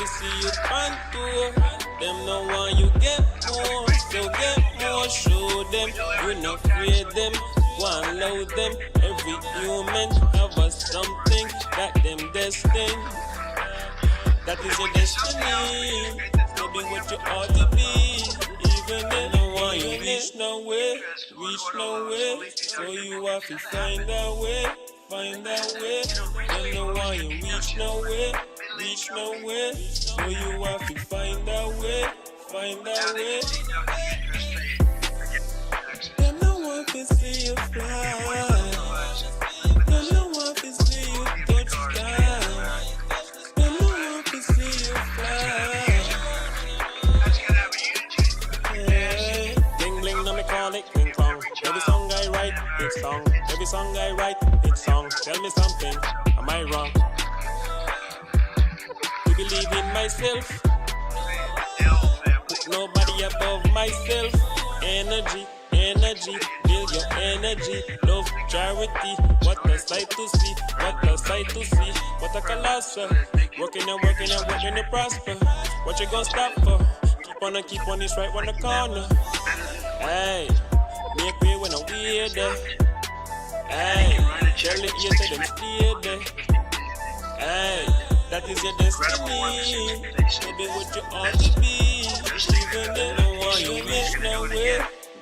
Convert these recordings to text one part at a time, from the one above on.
to see you on tour. Them no want you get more, so get more. Show them you not afraid them. Go and load them. Every human have a something that them destined. That is your destiny. To be what you ought to be. Even if no one you reach nowhere, so you have to find a way, find a way. Then no one you reach nowhere, so you have to find a way, find a way. Then no one can see you fly. Then no one can see you touch sky. Then no one can see you fly. Every song I write, it's song. Every song I write, it's song. Tell me something, am I wrong? To believe in myself, put nobody above myself. Energy, energy, build your energy. Love, charity, what a sight to see, what a sight to see. What a colossal, working and working and working to prosper. What you gonna stop for? Keep on, it's right on the corner. Hey. Make way when I'm weird there. Hey, tell it you say them stay there. Hey, that is your destiny. Maybe what you ought to be. Even if no one you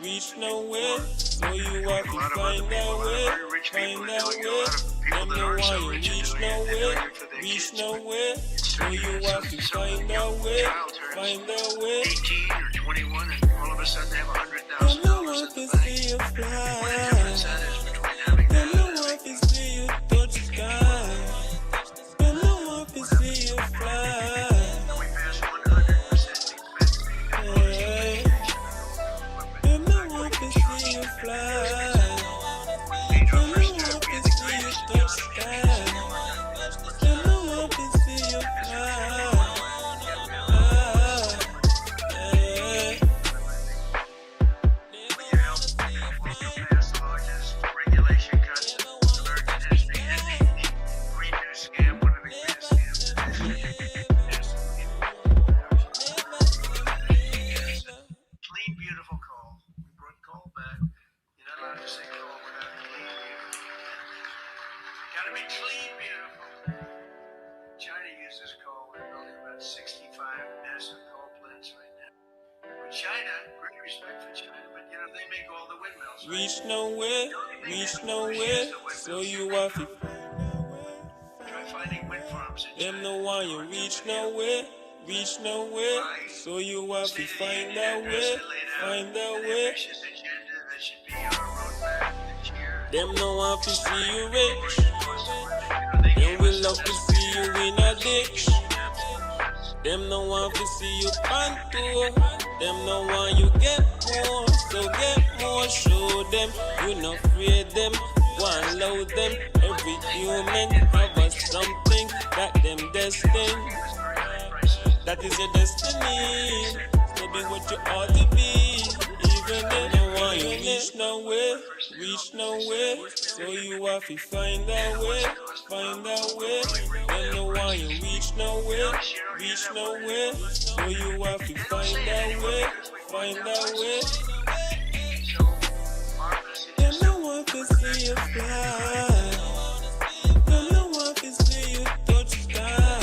reach nowhere, so you have to find a way, find a way. Them no one you reach nowhere, so you have to find a way, find a way. 18 or 21 and all of a sudden they have $100,000. I can see you fly. Then no one can see you touch the sky. Then no one can see you fly. We passed 100% Hey. Then no one can see you fly. Then no one can see you touch the sky. Then no one can see you fly. Reach nowhere, so you have to try finding wind farms in them no one you reach nowhere, so you have to find a way, find a way. Them no want to see you rich, them will love to see you in a ditch. Them no want to see you on tour, them no want you get more, so get more. Show them you not afraid them, go and load them. Every human have a something that them destined. That is your destiny, so be what you ought to be. Even if no one you reach nowhere, so you have to find a way, find a way. Then no one you reach nowhere, so you have to find a way, find a way. Then no one can see you fly. Then no one can see you touch the sky.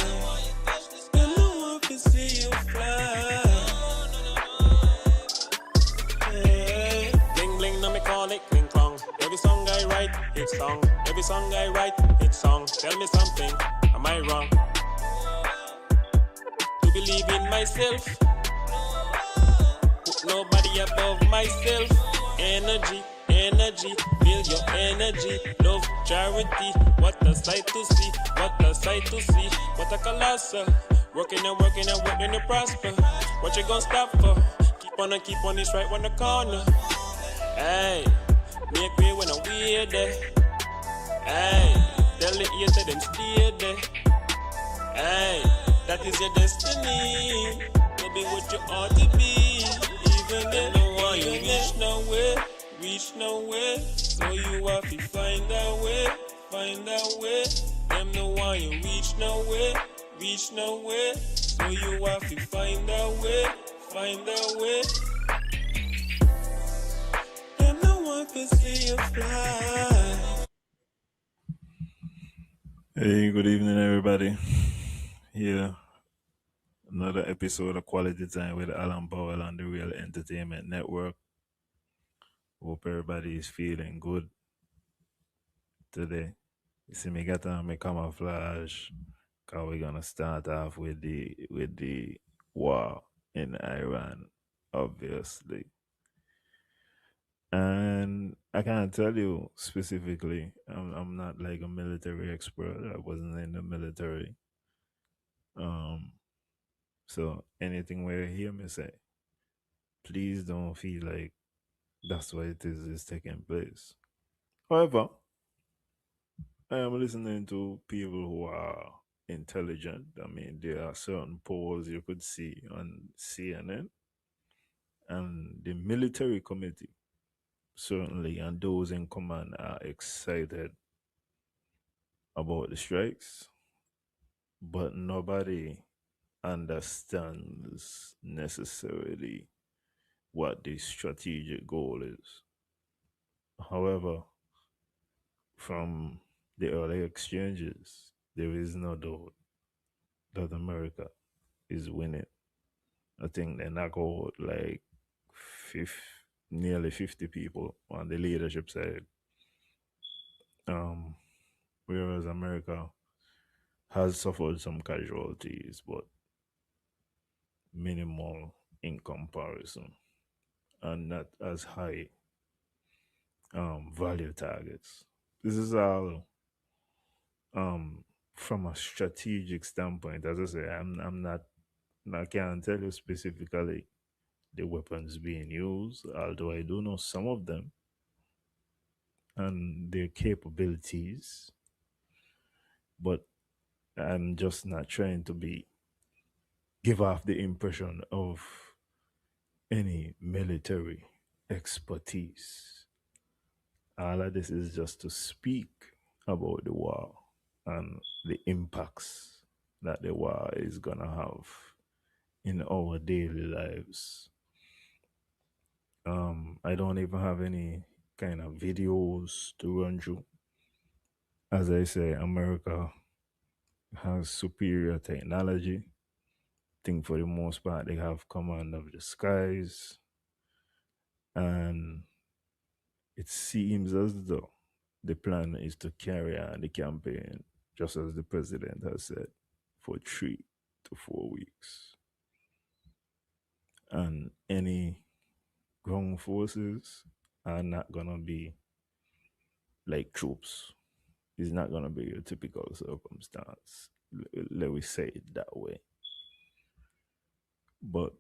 Then no one can see you fly. Hey. Bling bling, now me call it cling clong. Every song I write, it's song. Every song I write, it's song. Tell me something, am I wrong? To believe in myself, put nobody above myself. Energy, energy, build your energy. Love, charity, what a sight to see, what a sight to see. What a colossal, working and working and working to prosper. What you gonna stop for? Keep on, it's right on the corner. Hey, make way when I'm weird there. Hey, tell it you say them stay there. Hey, that is your destiny. Maybe what you ought to be. Even if no one you reach nowhere, so you have to find a way, find a way. Them no one you reach nowhere, So you have to find a way, find a way. Them no want to see you fly. Hey, good evening, everybody. Here, another episode of Quality Time with Alan Powell on the Real Entertainment Network. Hope everybody is feeling good today. You see me get on my camouflage, cause we're gonna start off with the war in Iran, obviously. And I can't tell you specifically. I'm not like a military expert. I wasn't in the military. Um, So anything where you hear me say, please don't feel like that's what it is taking place. However, I am listening to people who are intelligent. I mean, there are certain polls you could see on CNN and the military committee, certainly, and those in command are excited about the strikes, but nobody understands necessarily what the strategic goal is. However, from the early exchanges, there is no doubt that America is winning. I think they knock out like nearly 50 people on the leadership side. Um, whereas America has suffered some casualties, but minimal in comparison and not as high value targets. This is all um, from a strategic standpoint. As I say, I'm not I can't tell you specifically the weapons being used, although I do know some of them and their capabilities, but I'm just not trying to be give off the impression of any military expertise. All of this is just to speak about the war and the impacts that the war is gonna have in our daily lives. I don't even have any kind of videos to run through. As I say, America has superior technology. I think for the most part they have command of the skies, and it seems as though the plan is to carry on the campaign, just as the president has said, for 3 to 4 weeks. And any ground forces are not gonna be like troops. It's not gonna be your typical circumstance. Let me say it that way. But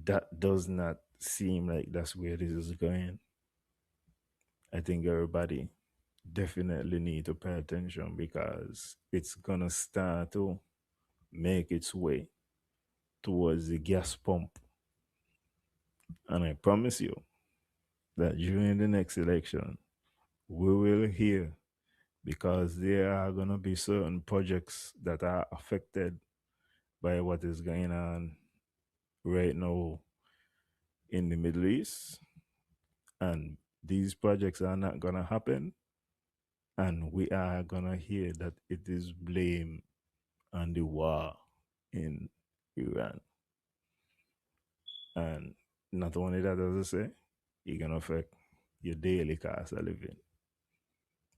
that does not seem like that's where this is going. I think everybody definitely need to pay attention because it's gonna start to make its way towards the gas pump. And I promise you that during the next election, we will hear because there are gonna be certain projects that are affected by what is going on right now in the Middle East. And these projects are not gonna happen. And we are gonna hear that it is blame on the war in Iran. And not only that, as I say, it can affect your daily cost of living.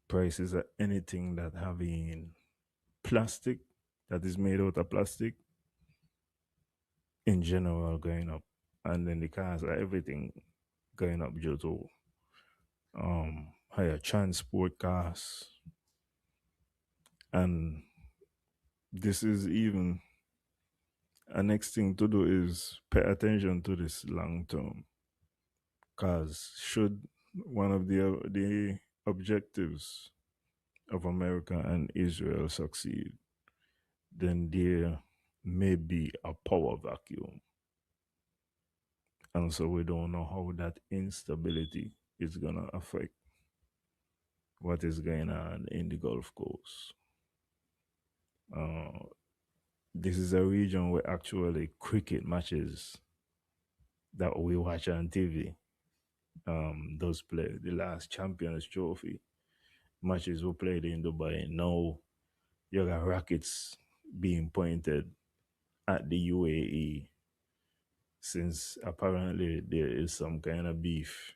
Prices of anything that having plastic that is made out of plastic in general going up. And then the cost of everything going up due to higher transport costs. And this is even a next thing to do is pay attention to this long term. Because should one of the objectives of America and Israel succeed, then there may be a power vacuum. And so we don't know how that instability is going to affect what is going on in the Gulf Coast. Uh, this is a region where actually cricket matches that we watch on TV, those play the last Champions Trophy matches were played in Dubai. Now you got rockets being pointed at the UAE since apparently there is some kind of beef.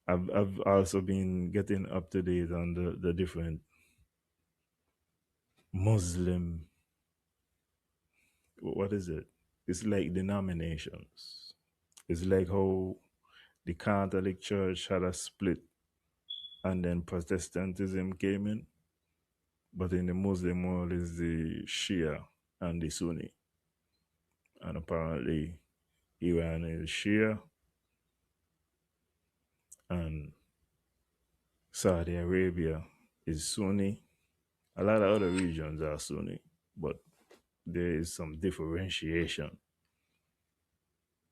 I've also been getting up to date on the different Muslim, what is it? It's like denominations. It's like how the Catholic Church had a split and then Protestantism came in, but in the Muslim world is the Shia and the Sunni. And apparently Iran is Shia and Saudi Arabia is Sunni. A lot of other regions are Sunni, but there is some differentiation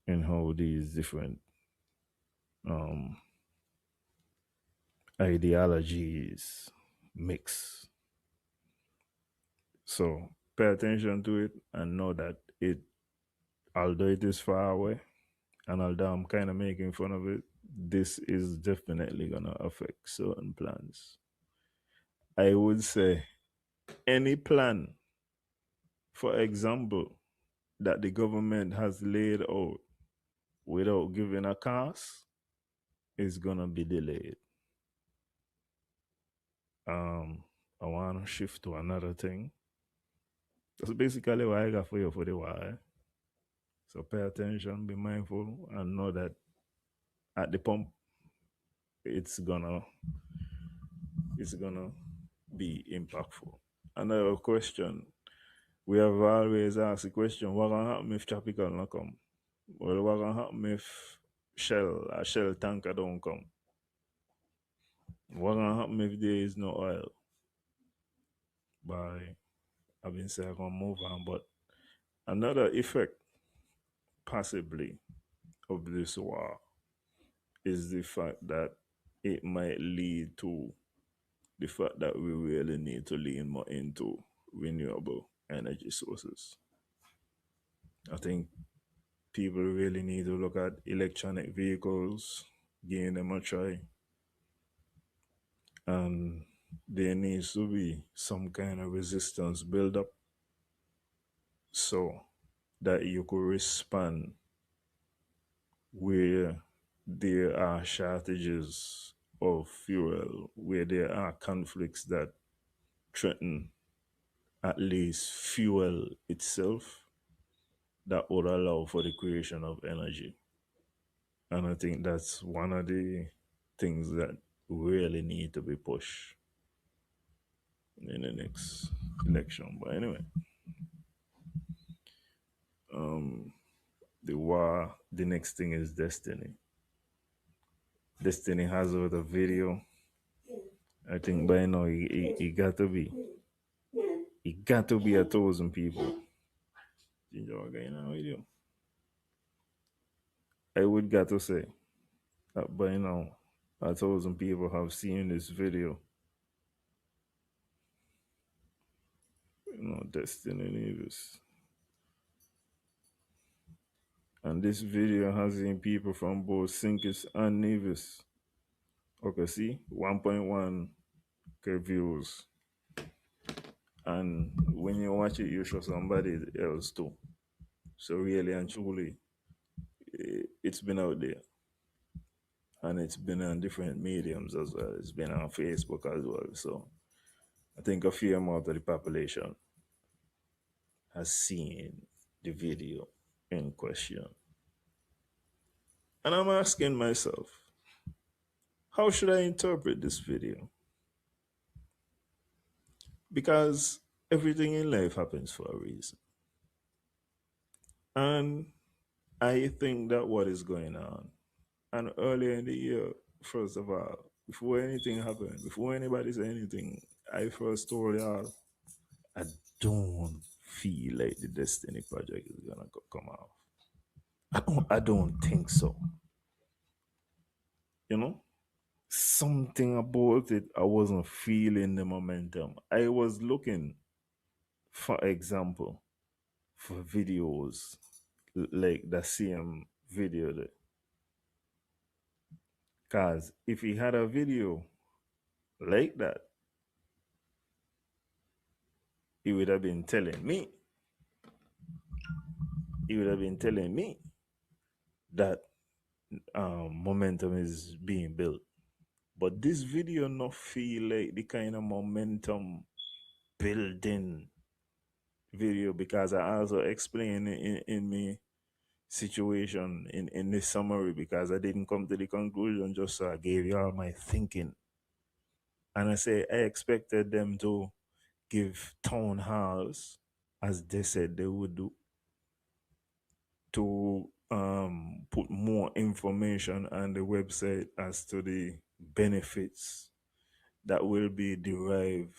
in how these different um, ideologies mix. So pay attention to it and know that it, although it is far away, and although I'm kind of making fun of it, this is definitely gonna affect certain plans. I would say any plan, for example, that the government has laid out without giving a cost is gonna be delayed. Um, I want to shift to another thing. That's basically what I got for you for the why. So pay attention, be mindful, and know that at the pump, it's gonna it's gonna be impactful. Another question. We have always asked the question, what gonna happen if tropical not come? Well, what gonna happen if a shell tanker don't come? What gonna happen if there is no oil? By I've been saying I'm gonna move on, but another effect possibly of this war is the fact that it might lead to the fact that we really need to lean more into renewable energy sources. I think people really need to look at electronic vehicles, giving them a try, and there needs to be some kind of resistance build up so that you could respond where there are shortages of fuel, where there are conflicts that threaten at least fuel itself, that would allow for the creation of energy. And I think that's one of the things that really need to be pushed in the next election. But anyway, um, the war, the next thing is Destiny. Destiny has out a video. I think by now it got to be. It got to be 1,000 people. Ginger, what going on with you? I would got to say that by now 1,000 people have seen this video. Destiny Nevis. And this video has seen people from both Sinkis and Nevis. Okay, see? 1.1K views. And when you watch it, you show somebody else too. So really and truly, it's been out there. And it's been on different mediums as well. It's been on Facebook as well. So I think a fair amount of the population has seen the video in question. And I'm asking myself, how should I interpret this video? Because everything in life happens for a reason. And I think that what is going on, and earlier in the year, first of all, before anything happened, before anybody said anything, I first told y'all, I don't feel like the Destiny project is gonna come off. I don't think so. You know? Something about it, I wasn't feeling the momentum. I was looking for example, for videos like the same video there. Cause if he had a video like that, he would have been telling me, he would have been telling me that momentum is being built. But this video not feel like the kind of momentum building video because I also explain in me situation in this summary because I didn't come to the conclusion just so I gave you all my thinking. And I say I expected them to give town halls as they said they would do to put more information on the website as to the benefits that will be derived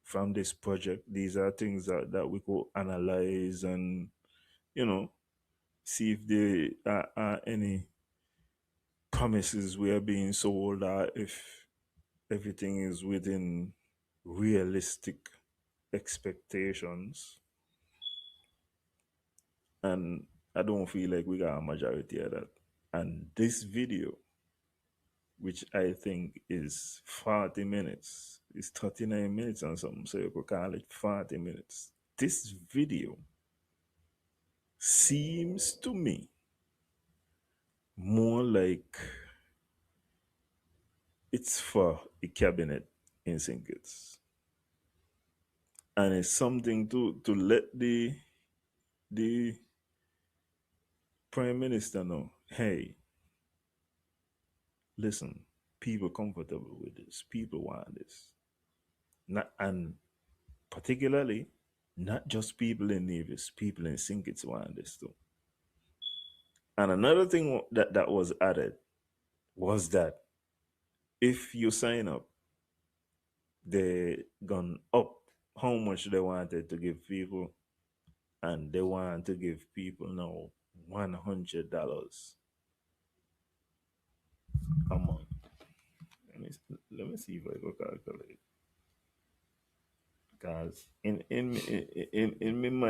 from this project. These are things that we could analyze and, you know, see if there are any promises we are being sold or if everything is within realistic expectations. And I don't feel like we got a majority of that. And this video, which I think is 40 minutes, is 39 minutes and something, so you could call it 40 minutes. This video seems to me more like it's for a cabinet in St. Kitts. And it's something to let the prime minister know, hey, listen, people comfortable with this. People want this. Not, and particularly, not just people in Nevis, people in St. Kitts want this too. And another thing that was added was that if you sign up, they gone up how much they wanted to give people, and they want to give people now $100 a month. Let me see if I go calculate. Cause in my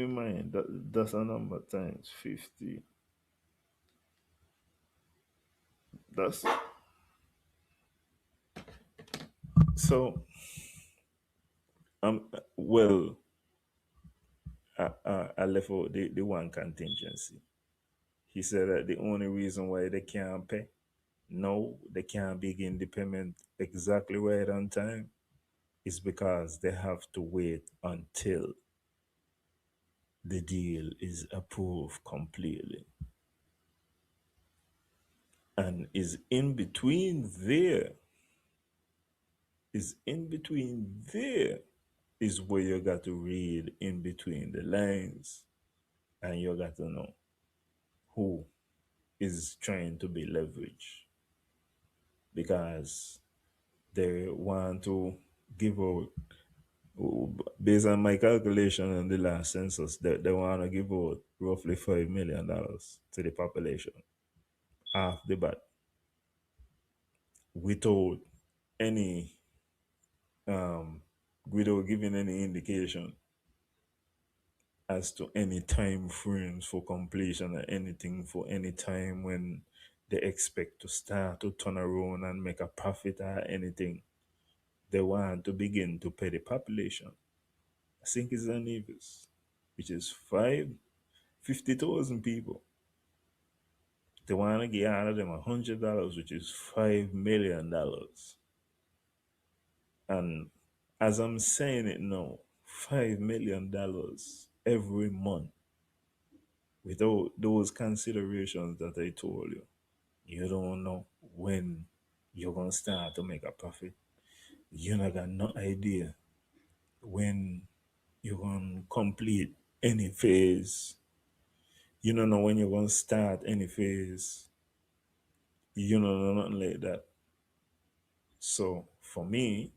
mind, that's a number times 50. That's so. Well, I left out the one contingency. He said that the only reason why they can't pay, no, they can't begin the payment exactly right on time, is because they have to wait until the deal is approved completely. And in between there is where you got to read in between the lines and you got to know who is trying to be leveraged because they want to give out, based on my calculation in the last census, they want to give out roughly $5 million to the population off the bat without any without giving any indication as to any time frames for completion or anything for any time when they expect to start to turn around and make a profit or anything. They want to begin to pay the population. I think it's an Nevis, which is 50,000 people. They want to get out of them $100, which is $5 million. And as I'm saying it now, $5 million every month without those considerations that I told you. You don't know when you're gonna start to make a profit. You not got no idea when you're gonna complete any phase. You don't know when you're gonna start any phase. You don't know nothing like that. So for me,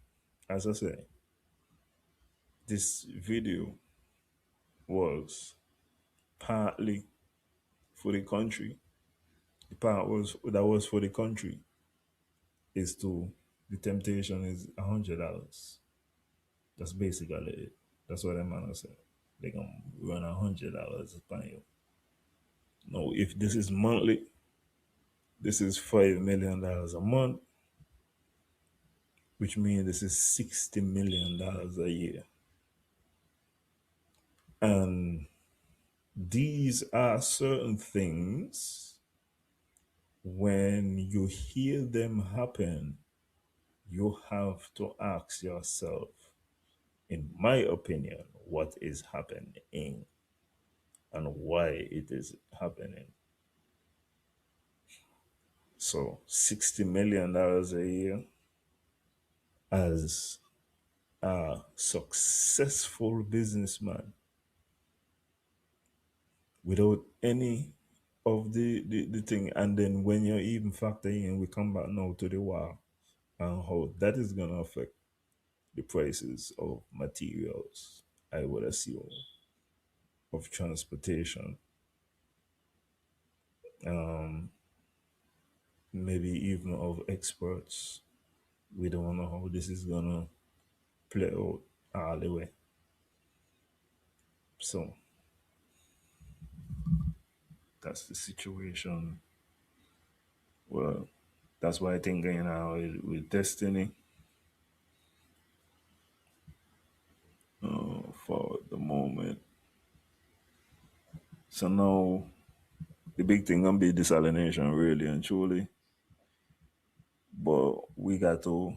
as I say, this video was partly for the country. The part was that was for the country is to The temptation is $100. That's basically it. That's what I'm gonna say. They gonna run $100 upon you. No, if this is monthly, this is $5 million a month, which means this is $60 million a year. And these are certain things, when you hear them happen, you have to ask yourself, in my opinion, what is happening and why it is happening. So $60 million a year as a successful businessman without any of the thing. And then when you even factor in, we come back now to the war and how that is going to affect the prices of materials, I would assume, of transportation, um, maybe even of exports. We don't know how this is going to play out all the way. So that's the situation. Well, that's why I think, with Destiny, for the moment. So now the big thing gonna be desalination, really and truly. But we got to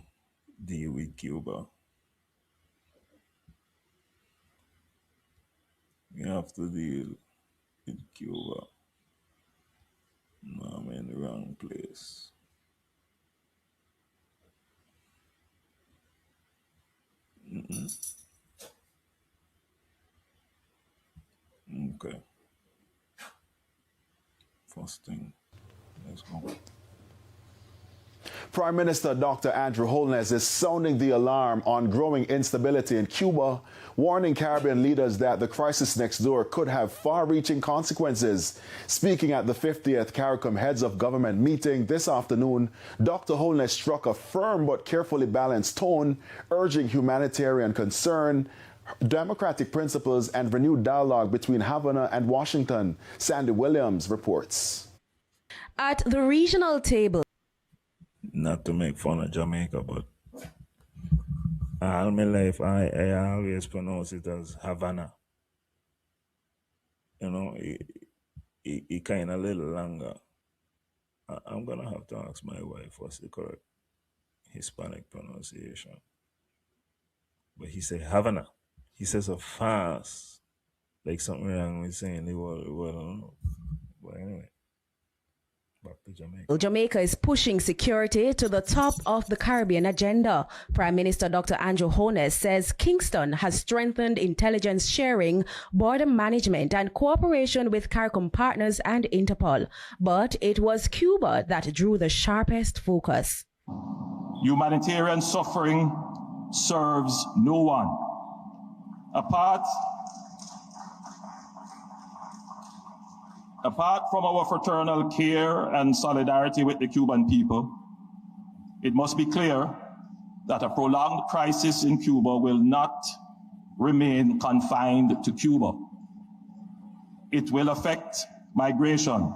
deal with Cuba. We have to deal with Cuba. No, I'm in the wrong place. Okay. First thing. Let's go. Prime Minister Dr. Andrew Holness is sounding the alarm on growing instability in Cuba, warning Caribbean leaders that the crisis next door could have far-reaching consequences. Speaking at the 50th CARICOM Heads of Government meeting this afternoon, Dr. Holness struck a firm but carefully balanced tone, urging humanitarian concern, democratic principles, and renewed dialogue between Havana and Washington. Sandy Williams reports. At the regional table, Not to make fun of Jamaica, but all my life I always pronounce it as Havana. You know, it kind of a little longer. I'm gonna have to ask my wife what's the correct Hispanic pronunciation. But he said Havana. He says so fast, like something wrong with saying the word. I don't know. But anyway. Back to Jamaica. Jamaica is pushing security to the top of the Caribbean agenda. Prime Minister Dr. Andrew Holness says Kingston has strengthened intelligence sharing, border management, and cooperation with CARICOM partners and Interpol. But it was Cuba that drew the sharpest focus. Humanitarian suffering serves no one. Apart from our fraternal care and solidarity with the Cuban people, it must be clear that a prolonged crisis in Cuba will not remain confined to Cuba. It will affect migration,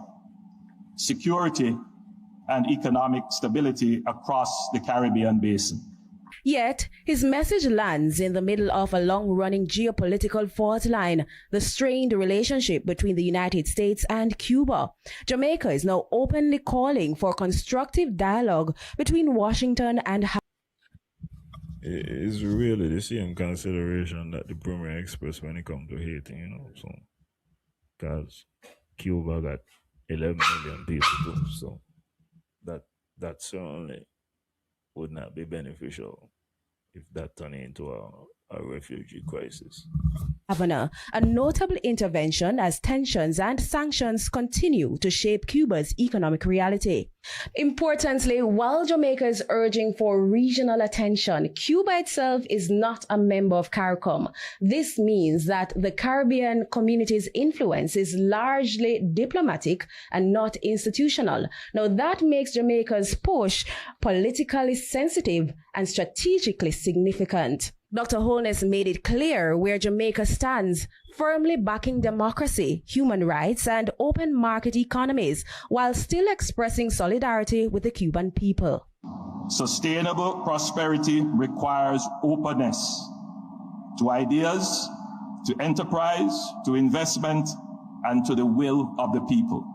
security, and economic stability across the Caribbean basin. Yet, his message lands in the middle of a long-running geopolitical fault line, the strained relationship between the United States and Cuba. Jamaica is now openly calling for constructive dialogue between Washington and It is really the same consideration that the Premier expressed when it comes to Haiti, so because Cuba got 11 million people too, so that certainly would not be beneficial if that turned into a refugee crisis. Governor, a notable intervention as tensions and sanctions continue to shape Cuba's economic reality. Importantly, while Jamaica is urging for regional attention, Cuba itself is not a member of CARICOM. This means that the Caribbean community's influence is largely diplomatic and not institutional. Now, that makes Jamaica's push politically sensitive and strategically significant. Dr. Holness made it clear where Jamaica stands, firmly backing democracy, human rights, and open market economies, while still expressing solidarity with the Cuban people. Sustainable prosperity requires openness to ideas, to enterprise, to investment, and to the will of the people.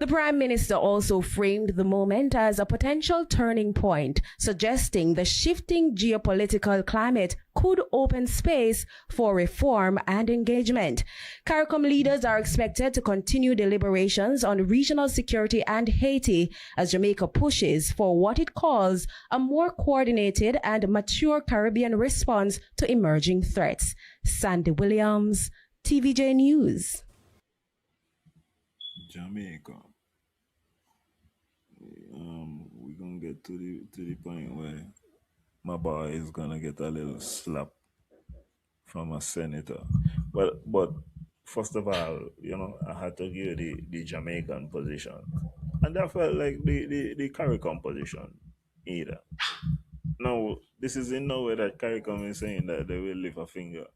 The Prime Minister also framed the moment as a potential turning point, suggesting the shifting geopolitical climate could open space for reform and engagement. CARICOM leaders are expected to continue deliberations on regional security and Haiti as Jamaica pushes for what it calls a more coordinated and mature Caribbean response to emerging threats. Sandy Williams, TVJ News. Jamaica. We're gonna get to the point where my boy is gonna get a little slap from a senator. But first of all, I had to give the Jamaican position. And that felt like the CARICOM position either. No, this is in no way that CARICOM is saying that they will lift a finger.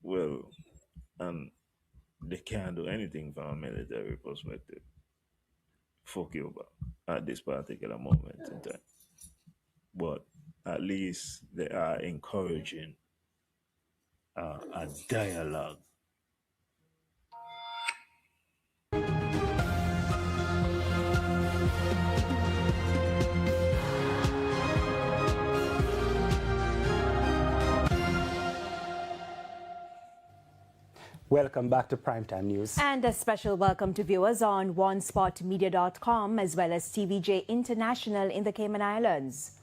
Well, and they can't do anything from a military perspective for Cuba at this particular moment in time. But at least they are encouraging a dialogue. Welcome back to Primetime News. And a special welcome to viewers on onespotmedia.com as well as TVJ International in the Cayman Islands.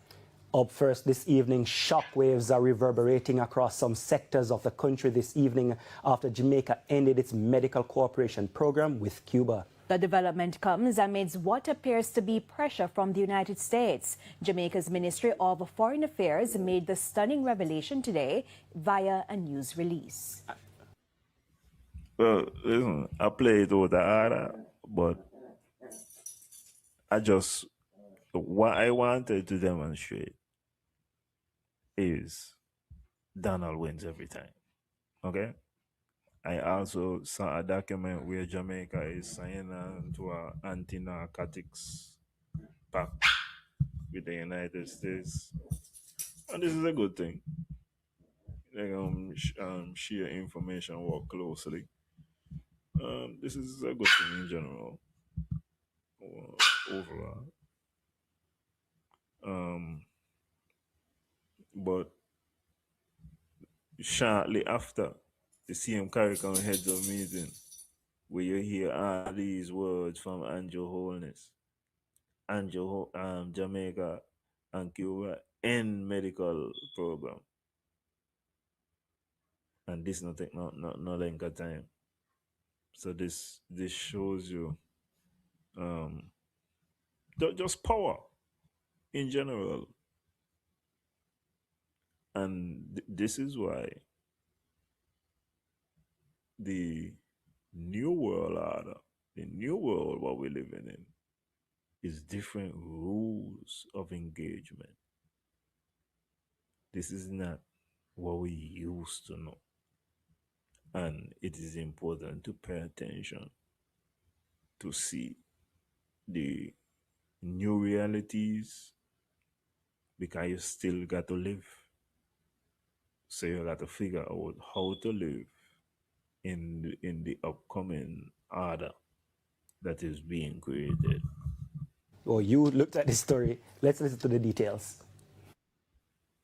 Up first this evening, shockwaves are reverberating across some sectors of the country this evening after Jamaica ended its medical cooperation program with Cuba. The development comes amidst what appears to be pressure from the United States. Jamaica's Ministry of Foreign Affairs made the stunning revelation today via a news release. Well, listen, I played with the order, but what I wanted to demonstrate is Donald wins every time. Okay? I also saw a document where Jamaica is signing on to an anti-narcotics pact with the United States. And this is a good thing. They share information, work closely. This is a good thing in general, overall. But shortly after the CM CARICOM heads of meeting, where you hear all these words from Andrew Holness, Jamaica and Cuba end medical program, and this not take no length of time. So this shows you just power in general. And this is why the new world order, the new world what we're living in, is different rules of engagement. This is not what we used to know. And it is important to pay attention to see the new realities, because you still got to live. So you got to figure out how to live in the upcoming order that is being created. Well, you looked at the story. Let's listen to the details.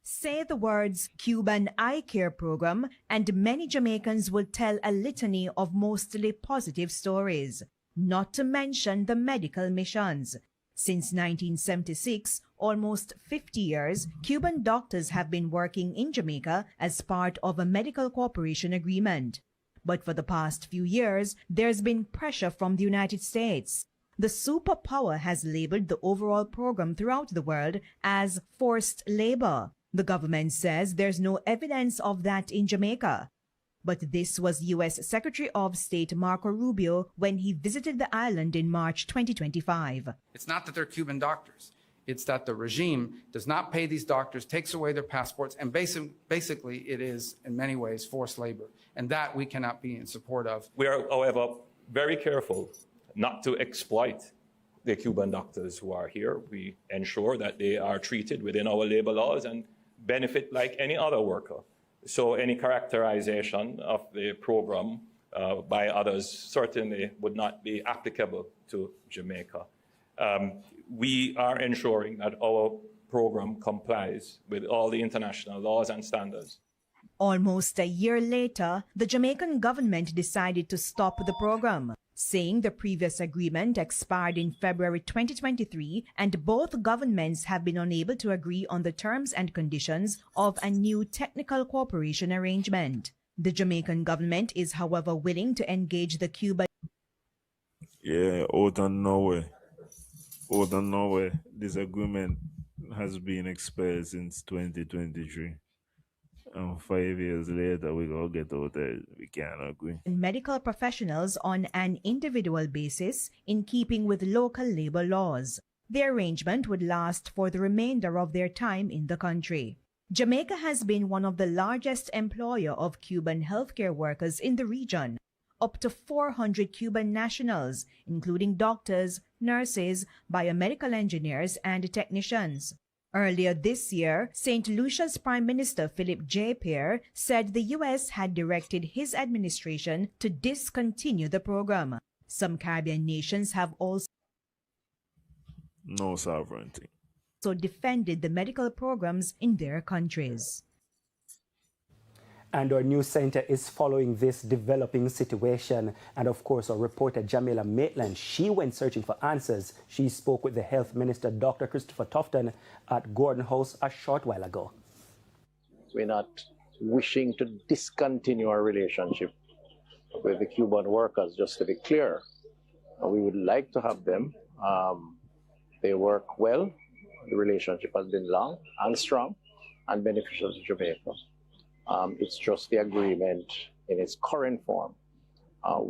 Say the words Cuban Eye Care Program and many Jamaicans will tell a litany of mostly positive stories, not to mention the medical missions. Since 1976, almost 50 years, Cuban doctors have been working in Jamaica as part of a medical cooperation agreement. But for the past few years, there's been pressure from the United States. The superpower has labeled the overall program throughout the world as forced labor. The government says there's no evidence of that in Jamaica. But this was U.S. Secretary of State Marco Rubio when he visited the island in March 2025. It's not that they're Cuban doctors. It's that the regime does not pay these doctors, takes away their passports, and basically it is, in many ways, forced labor. And that we cannot be in support of. We are, however, very careful not to exploit the Cuban doctors who are here. We ensure that they are treated within our labor laws and benefit like any other worker. So any characterization of the program by others certainly would not be applicable to Jamaica. We are ensuring that our program complies with all the international laws and standards. Almost a year later, the Jamaican government decided to stop the program, saying the previous agreement expired in February 2023 and both governments have been unable to agree on the terms and conditions of a new technical cooperation arrangement. The Jamaican government is, however, willing to engage the Cuban. Yeah, out of nowhere. Out of nowhere. This agreement has been expired since 2023. 5 years later, we gonna get out there. We can't agree. Medical professionals on an individual basis in keeping with local labor laws. The arrangement would last for the remainder of their time in the country. Jamaica has been one of the largest employer of Cuban healthcare workers in the region. Up to 400 Cuban nationals, including doctors, nurses, biomedical engineers, and technicians. Earlier this year, St. Lucia's Prime Minister Philip J. Pierre said the U.S. had directed his administration to discontinue the program. Some Caribbean nations have also No sovereignty. defended the medical programs in their countries. And our news center is following this developing situation. And of course, our reporter Jamila Maitland, she went searching for answers. She spoke with the Health Minister, Dr. Christopher Tufton, at Gordon House a short while ago. We're not wishing to discontinue our relationship with the Cuban workers, just to be clear. We would like to have them. They work well. The relationship has been long and strong and beneficial to Jamaica. It's just the agreement in its current form,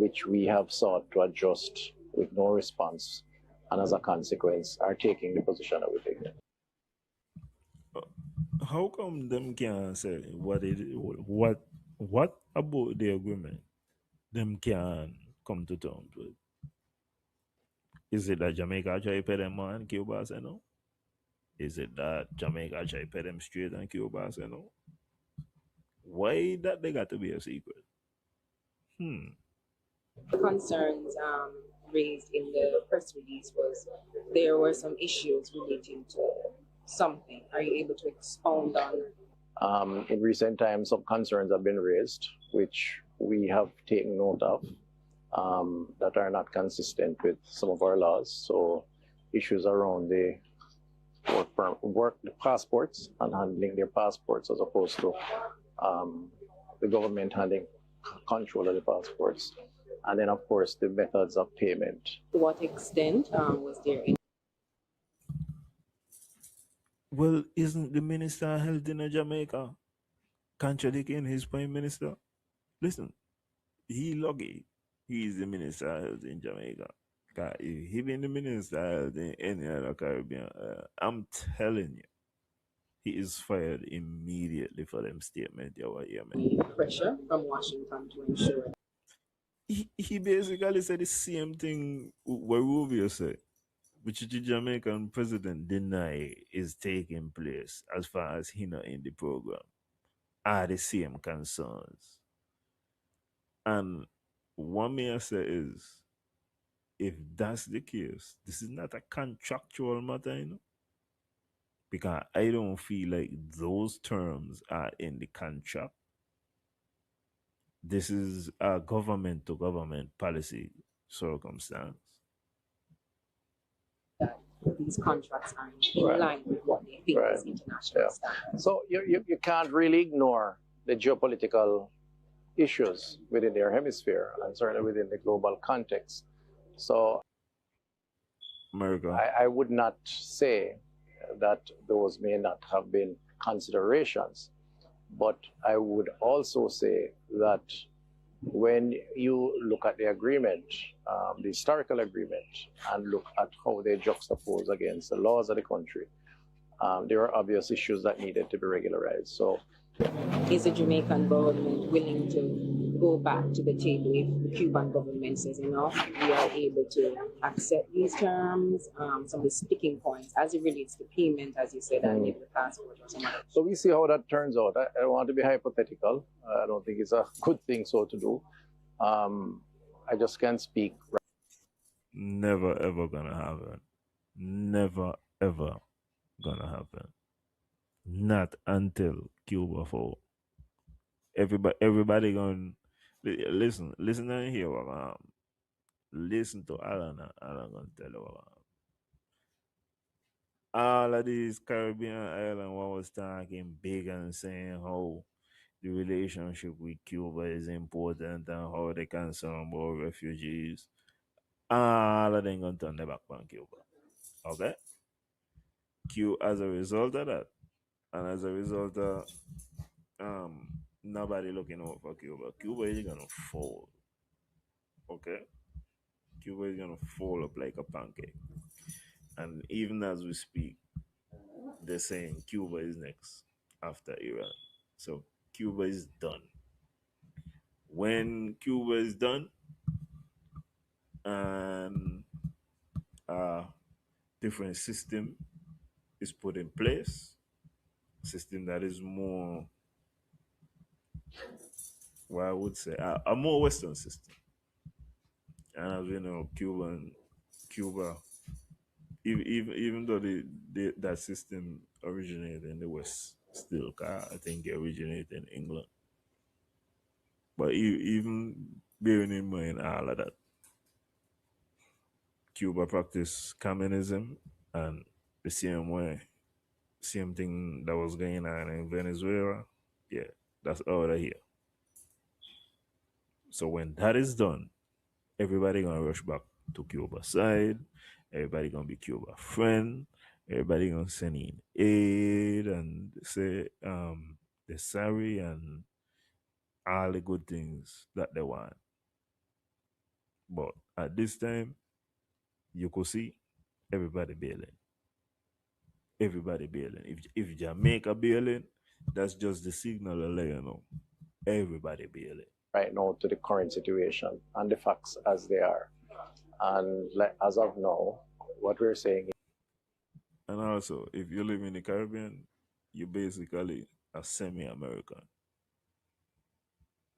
which we have sought to adjust with no response, and as a consequence are taking the position that we're taking. How come them can't say what about the agreement them can come to terms with? Is it that Jamaica try to pay them more and Cuba say no? Is it that Jamaica try to pay them straight and Cuba say no? Why that they got to be a secret? The concerns raised in the press release was there were some issues relating to something. Are you able to expound on? In recent times, some concerns have been raised, which we have taken note of, that are not consistent with some of our laws. So issues around the work the passports and handling their passports as opposed to the government handling control of the passports. And then, of course, the methods of payment. To what extent was there any? Well, isn't the Minister of Health in Jamaica contradicting his Prime Minister? Listen, he lucky he's the Minister of Health in Jamaica. Because if he been the Minister of Health in any other Caribbean, I'm telling you, he is fired immediately for them statement. Pressure from Washington to ensure. He basically said the same thing what Rubio said, which the Jamaican president deny is taking place as far as he not in the program, are the same concerns. And what may I say is, if that's the case, this is not a contractual matter, you know? Because I don't feel like those terms are in the contract. This is a government to government policy circumstance. The these contracts are in line with what they think is international standards. So you can't really ignore the geopolitical issues within their hemisphere and certainly within the global context. So America. I would not say that those may not have been considerations, but I would also say that when you look at the agreement, the historical agreement, and look at how they juxtapose against the laws of the country, there are obvious issues that needed to be regularized. So, is the Jamaican government willing to go back to the table if the Cuban government says enough? We are able to accept these terms, some of the sticking points as it relates to payment, as you said, and maybe the passport or some other. So we see how that turns out. I don't want to be hypothetical. I don't think it's a good thing so to do. I just can't speak. Never ever gonna happen. Never ever gonna happen. Not until Cuba fall. Everybody gonna listen and hear what listen to Alan. Alan gonna tell you what all of these Caribbean islands what was talking big and saying how the relationship with Cuba is important and how they concerned about refugees. All of them gonna turn their back on Cuba. Okay? As a result of that, and as a result of nobody looking out for Cuba, Cuba is gonna fall. Okay? Cuba is gonna fall up like a pancake. And even as we speak, they're saying Cuba is next after Iran. So Cuba is done. When Cuba is done and a different system is put in place, system that is more, what I would say, a more Western system. And as we know, Cuba, even though that system originated in the West, still, I think it originated in England. But even bearing in mind all of that, Cuba practiced communism, and the same thing that was going on in Venezuela, yeah, that's out of here. So when that is done, everybody gonna rush back to Cuba side. Everybody gonna be Cuba friend. Everybody gonna send in aid and say they're sorry and all the good things that they want. But at this time, you could see everybody bailing. Everybody bailing. If Jamaica bailing, that's just the signal of letting you know. Everybody bailing. Right now to the current situation and the facts as they are. And as of now, what we're saying. And also, if you live in the Caribbean, you're basically a semi-American.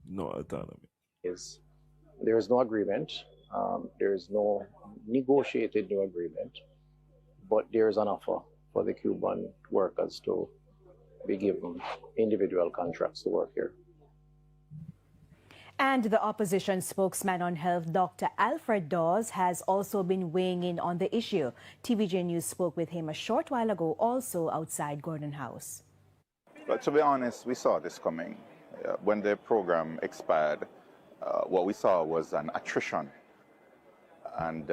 No autonomy. There is no agreement. There is no negotiated new agreement. But there is an offer for the Cuban workers to be given individual contracts to work here. And the opposition spokesman on health, Dr. Alfred Dawes, has also been weighing in on the issue. TVJ News spoke with him a short while ago, also outside Gordon House. But to be honest, we saw this coming. When the program expired, what we saw was an attrition. And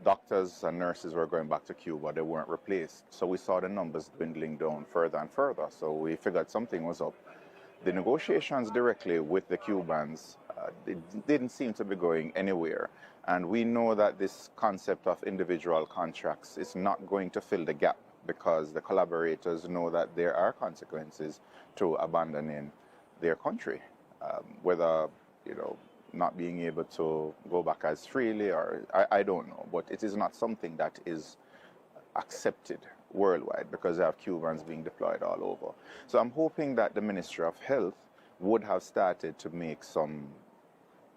doctors and nurses were going back to Cuba. They weren't replaced. So we saw the numbers dwindling down further and further. So we figured something was up. The negotiations directly with the Cubans didn't seem to be going anywhere. And we know that this concept of individual contracts is not going to fill the gap because the collaborators know that there are consequences to abandoning their country, whether, not being able to go back as freely or I don't know, but it is not something that is accepted worldwide because they have Cubans being deployed all over. So I'm hoping that the Ministry of Health would have started to make some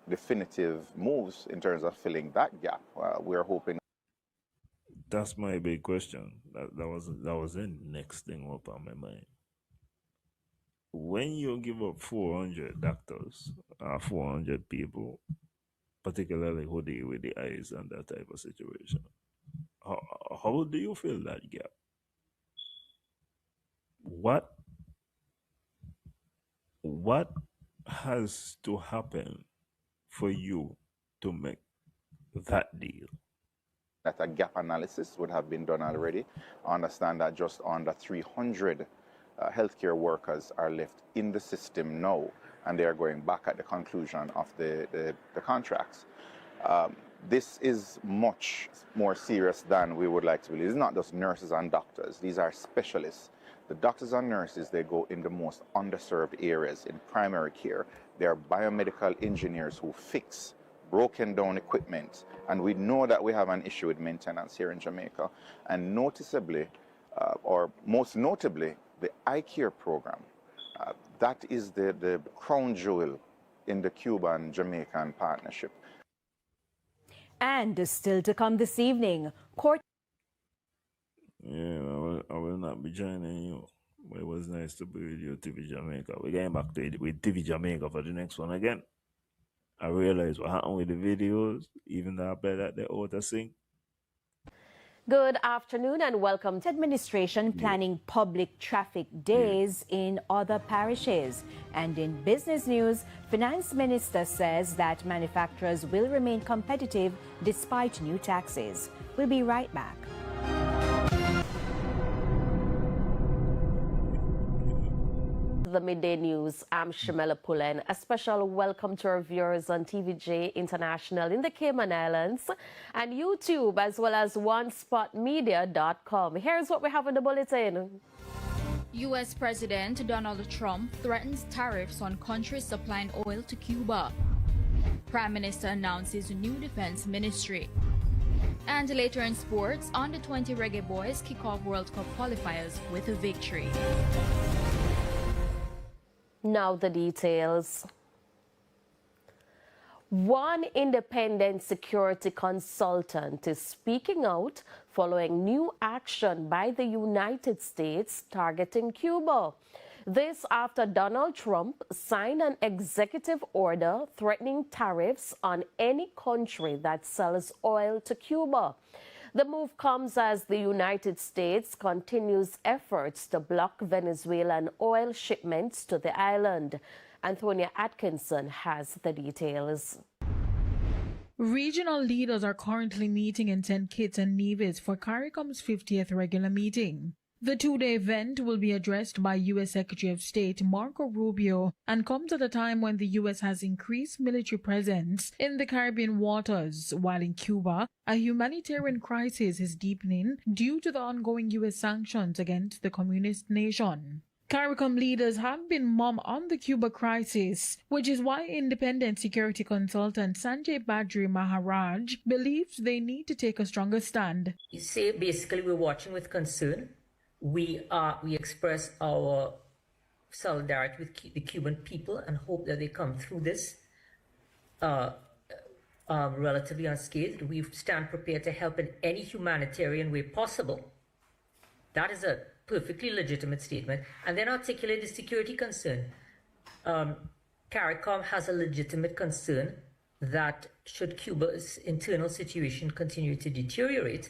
definitive moves in terms of filling that gap. We're hoping. That's my big question. That was the next thing up on my mind. When you give up 400 doctors, 400 people, particularly who deal with the eyes and that type of situation, How do you fill that gap? What has to happen for you to make that deal? That a gap analysis would have been done already. I understand that just under 300 healthcare workers are left in the system now, and they are going back at the conclusion of the contracts. This is much more serious than we would like to believe. It's not just nurses and doctors. These are specialists. The doctors and nurses, they go in the most underserved areas in primary care. They are biomedical engineers who fix broken down equipment. And we know that we have an issue with maintenance here in Jamaica. And noticeably, or most notably, the eye care program. That is the crown jewel in the Cuban-Jamaican partnership. And still to come this evening, court. Yeah, I will not be joining you. But it was nice to be with you, TV Jamaica. We're getting back to it with TV Jamaica for the next one again. I realized what happened with the videos, even though I bet that they ought to sing. Good afternoon and welcome to administration planning public traffic days in other parishes. And in business news, Finance Minister says that manufacturers will remain competitive despite new taxes. We'll be right back. The Midday News. I'm Shamela Pullen. A special welcome to our viewers on TVJ International in the Cayman Islands and YouTube, as well as OneSpotMedia.com. Here's what we have in the bulletin. U.S. President Donald Trump threatens tariffs on countries supplying oil to Cuba. Prime Minister announces new defense ministry. And later in sports, Under-20 Reggae Boys kick off World Cup qualifiers with a victory. Now the details. One independent security consultant is speaking out following new action by the United States targeting Cuba. This after Donald Trump signed an executive order threatening tariffs on any country that sells oil to Cuba. The move comes as the United States continues efforts to block Venezuelan oil shipments to the island. Antonia Atkinson has the details. Regional leaders are currently meeting in St. Kitts and Nevis for CARICOM's 50th regular meeting. The two-day event will be addressed by U.S. Secretary of State Marco Rubio and comes at a time when the U.S. has increased military presence in the Caribbean waters, while in Cuba, a humanitarian crisis is deepening due to the ongoing U.S. sanctions against the communist nation. CARICOM leaders have been mum on the Cuba crisis, which is why independent security consultant Sanjay Badri Maharaj believes they need to take a stronger stand. You say basically we're watching with concern. We express our solidarity with the Cuban people and hope that they come through this relatively unscathed. We stand prepared to help in any humanitarian way possible. That is a perfectly legitimate statement. And then articulate the security concern. CARICOM has a legitimate concern that should Cuba's internal situation continue to deteriorate,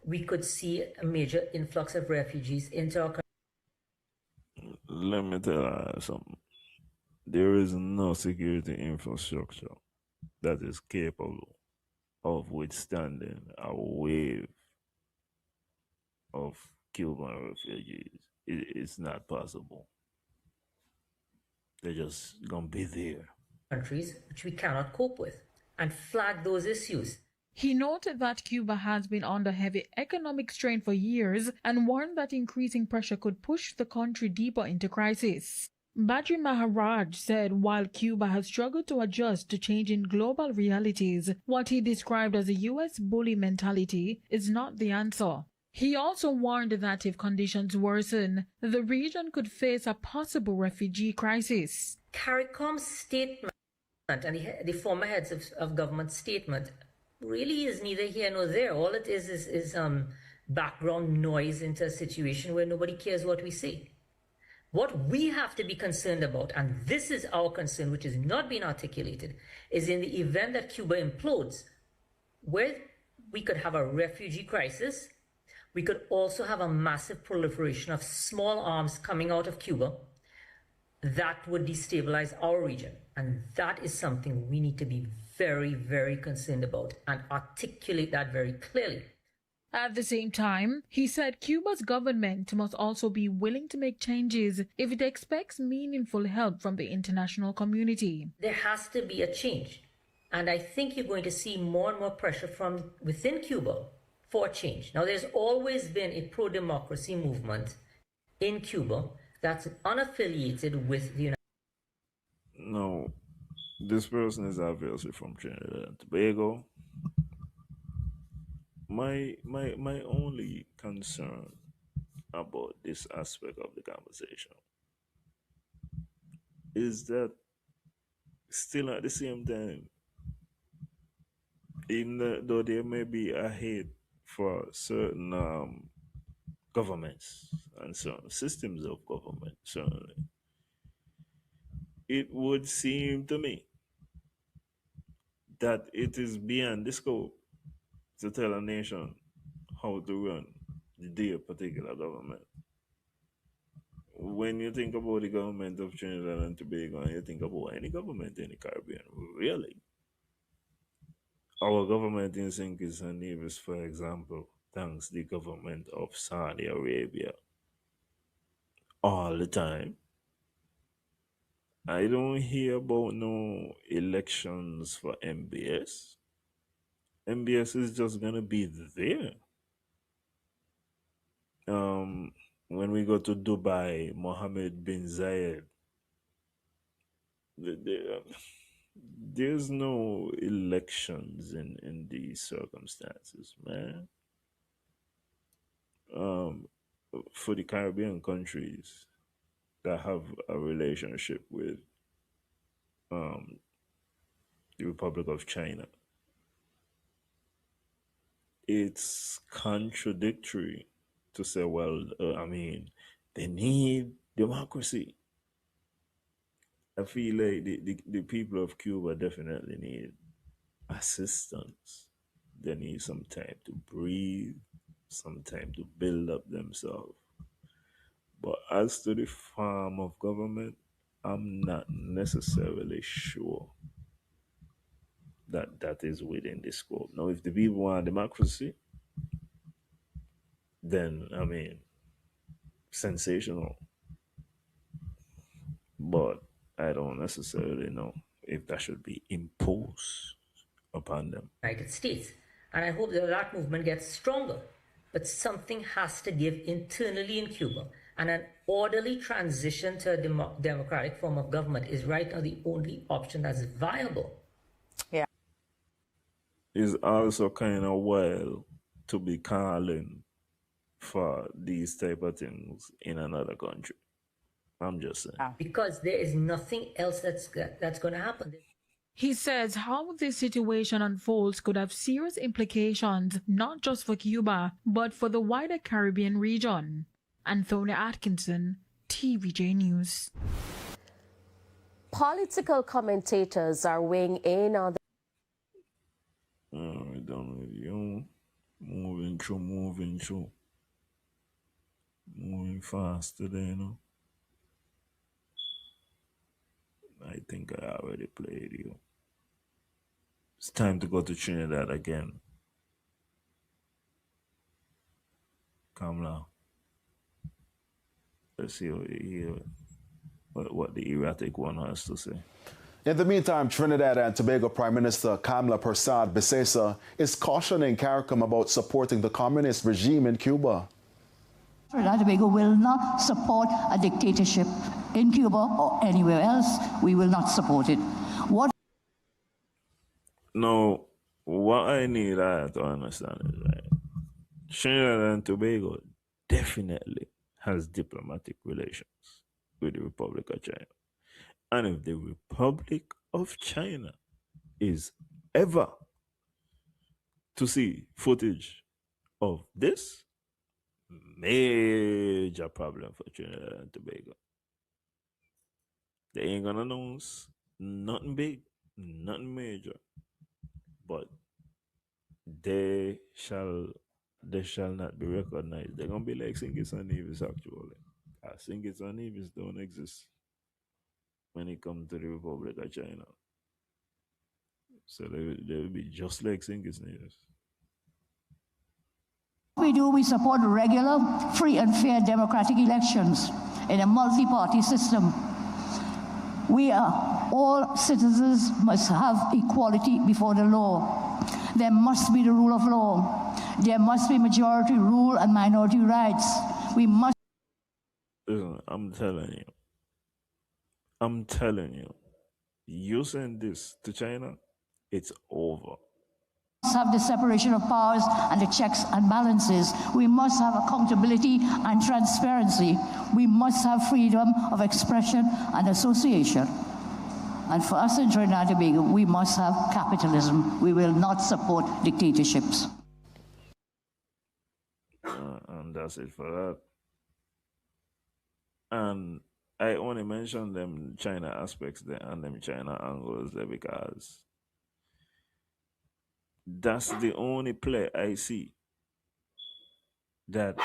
we could see a major influx of refugees into our country. Let me tell you something. There is no security infrastructure that is capable of withstanding a wave of Cuban refugees. It's not possible. They're just gonna be there. Countries which we cannot cope with, and flag those issues. He noted that Cuba has been under heavy economic strain for years and warned that increasing pressure could push the country deeper into crisis. Badri Maharaj said while Cuba has struggled to adjust to changing global realities, what he described as a U.S. bully mentality is not the answer. He also warned that if conditions worsen, the region could face a possible refugee crisis. CARICOM's statement and the former heads of government statement really is neither here nor there. All it is background noise into a situation where nobody cares what we say. What we have to be concerned about, and this is our concern, which is not being articulated, is in the event that Cuba implodes, where we could have a refugee crisis We could also have a massive proliferation of small arms coming out of Cuba that would destabilize our region. And that is something we need to be very, very concerned about and articulate that very clearly. At the same time, he said Cuba's government must also be willing to make changes if it expects meaningful help from the international community. There has to be a change. And I think you're going to see more and more pressure from within Cuba for change. Now, there's always been a pro-democracy movement in Cuba that's unaffiliated with the United States. No, this person is obviously from Trinidad and Tobago. My only concern about this aspect of the conversation is that still at the same time, even though there may be a hate for certain governments and certain systems of government, certainly, it would seem to me that it is beyond the scope to tell a nation how to run their particular government. When you think about the government of Trinidad and Tobago, and you think about any government in the Caribbean, really, our government in St. Kitts and Nevis, for example, thanks the government of Saudi Arabia all the time. I don't hear about no elections for MBS. MBS is just gonna be there. When we go to Dubai, Mohammed bin Zayed, there's no elections in these circumstances, man. For the Caribbean countries that have a relationship with the Republic of China, it's contradictory to say, well, they need democracy. I feel like the people of Cuba definitely need assistance. They need some time to breathe, some time to build up themselves. But as to the form of government, I'm not necessarily sure that is within the scope. Now, if the people want democracy, then, sensational. But I don't necessarily know if that should be imposed upon them. United States. And I hope that that movement gets stronger. But something has to give internally in Cuba. And an orderly transition to a democratic form of government is right now the only option that's viable. Yeah. It's also kind of wild to be calling for these type of things in another country. I'm just saying. Because there is nothing else that's going to happen. He says how this situation unfolds could have serious implications, not just for Cuba, but for the wider Caribbean region. Anthony Atkinson, TVJ News. Political commentators are weighing in on the All right, done with you. Moving through. Moving fast today, you know. I think I already played you. It's time to go to Trinidad again. Kamla. Let's see what the erratic one has to say. In the meantime, Trinidad and Tobago Prime Minister Kamla Persad Bissesa is cautioning CARICOM about supporting the communist regime in Cuba. Trinidad and Tobago will not support a dictatorship in Cuba or anywhere else. We will not support it. No, what I need to understand is that Trinidad and Tobago definitely has diplomatic relations with the Republic of China. And if the Republic of China is ever to see footage of this, major problem for Trinidad and Tobago. They ain't gonna announce nothing big, nothing major, but they shall they shall not be recognized. They're gonna be like Singis and Nevis actually. Singis and Nevis don't exist when it comes to the Republic of China. So they will be just like Singis and Nevis. We support regular, free and fair democratic elections in a multi-party system. All citizens must have equality before the law. There must be the rule of law. There must be majority rule and minority rights. We must. Listen, I'm telling you, you send this to China, it's over. Have the separation of powers and the checks and balances. We must have accountability and transparency. We must have freedom of expression and association. And for us in Trinidad and Tobago, we must have capitalism. We will not support dictatorships. And that's it for that. And I only mentioned them China aspects there and them China angles there because that's the only play I see that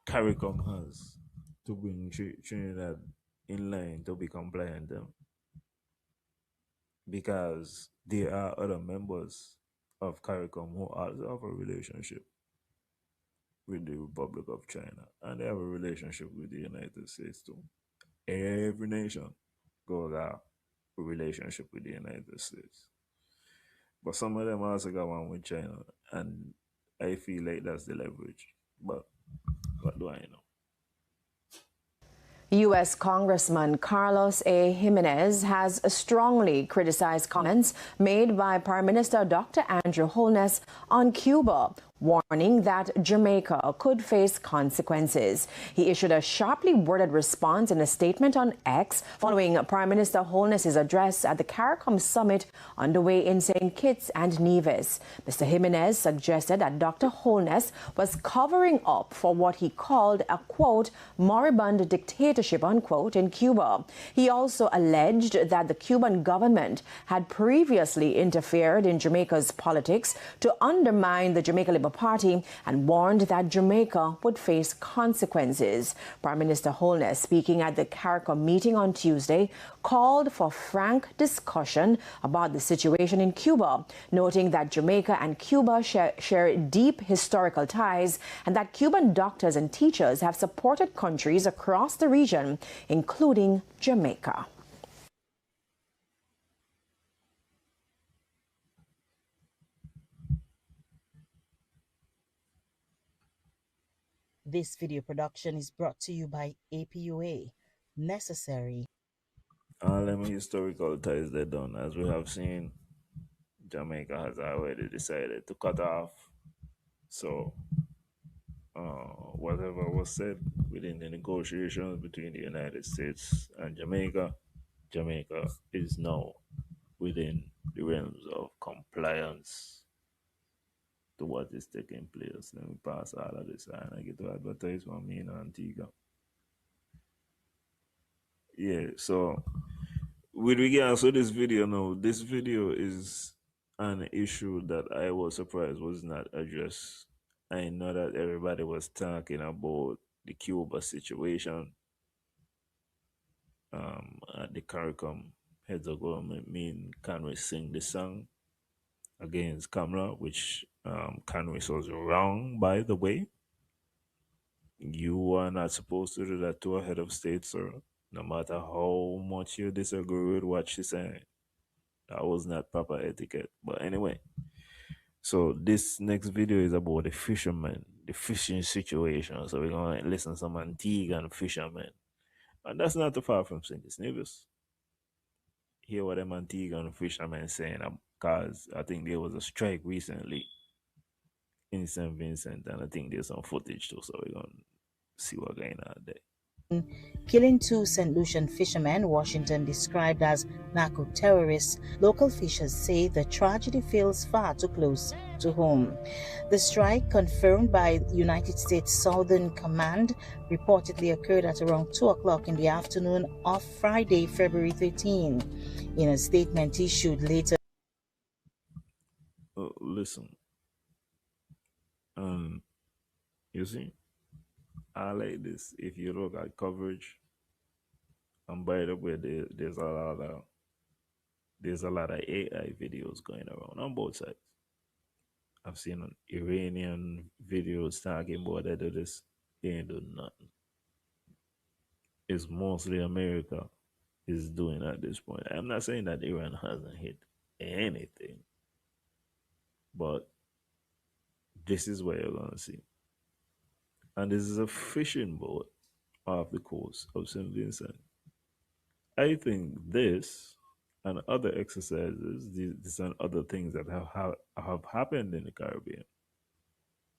CARICOM has to bring Trinidad in line to be compliant them. Because there are other members of CARICOM who also have a relationship with the Republic of China, and they have a relationship with the United States too. Every nation goes have a relationship with the United States. But some of them also got one with China, and I feel like that's the leverage. But what do I know? U.S. Congressman Carlos A. Jimenez has strongly criticized comments made by Prime Minister Dr. Andrew Holness on Cuba, warning that Jamaica could face consequences. He issued a sharply worded response in a statement on X following Prime Minister Holness's address at the CARICOM summit underway in St. Kitts and Nevis. Mr. Jimenez suggested that Dr. Holness was covering up for what he called a, quote, moribund dictatorship, unquote, in Cuba. He also alleged that the Cuban government had previously interfered in Jamaica's politics to undermine the Jamaica Labour Party and warned that Jamaica would face consequences. Prime Minister Holness, speaking at the CARICOM meeting on Tuesday, called for frank discussion about the situation in Cuba, noting that Jamaica and Cuba share deep historical ties and that Cuban doctors and teachers have supported countries across the region, including Jamaica. This video production is brought to you by APUA. Necessary. All them historical ties they're done. As we have seen, Jamaica has already decided to cut off. So, whatever was said within the negotiations between the United States and Jamaica, Jamaica is now within the realms of compliance to what is taking place. Let me pass all of this and I get to advertise for me in Antigua. Yeah, so with regards to this video now, this video is an issue that I was surprised was not addressed. I know that everybody was talking about the Cuba situation. At the CARICOM, heads of government mean can we sing the song against Kamala, which Congress was wrong, by the way. You are not supposed to do that to a head of state, sir. No matter how much you disagree with what she's saying. That was not proper etiquette. But anyway, so this next video is about the fishermen, the fishing situation. So we're going to listen to some Antiguan fishermen. And that's not too far from St. Nevis. Hear what them Antiguan fishermen saying, because I think there was a strike recently in St. Vincent, and I think there's some footage too, so we're going to see what's going on there. Killing two St. Lucian fishermen, Washington described as narco-terrorists, local fishers say the tragedy feels far too close to home. The strike, confirmed by United States Southern Command, reportedly occurred at around 2 o'clock in the afternoon of Friday, February 13. In a statement issued later. Listen, You see, I like this. If you look at coverage, and by the way, there's a lot of AI videos going around on both sides. I've seen Iranian videos talking about they do this, they ain't doing nothing. It's mostly America is doing at this point. I'm not saying that Iran hasn't hit anything, but this is what you're gonna see. And this is a fishing boat off the coast of St. Vincent. I think this and other exercises, these and other things that have happened in the Caribbean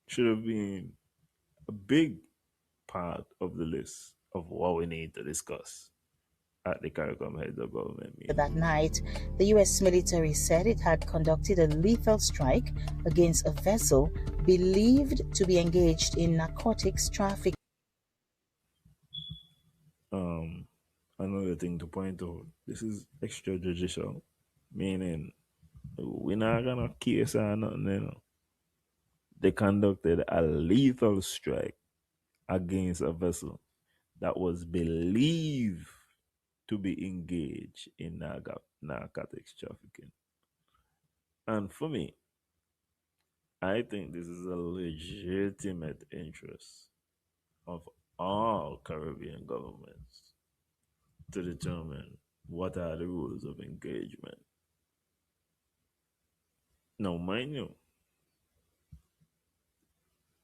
should have been a big part of the list of what we need to discuss at the CARICOM heads of government meeting. That night, the U.S. military said it had conducted a lethal strike against a vessel believed to be engaged in narcotics trafficking. Another thing to point out, this is extrajudicial, meaning we're not gonna case or nothing, you know. They conducted a lethal strike against a vessel that was believed to be engaged in narcotics trafficking. And for me, I think this is a legitimate interest of all Caribbean governments to determine what are the rules of engagement. Now, mind you,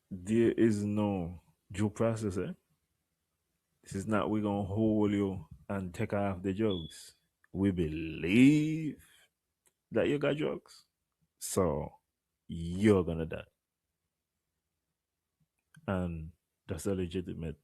there is no due process. This is not we're going to hold you and take off the drugs. We believe that you got drugs, so you're going to die. And that's a legitimate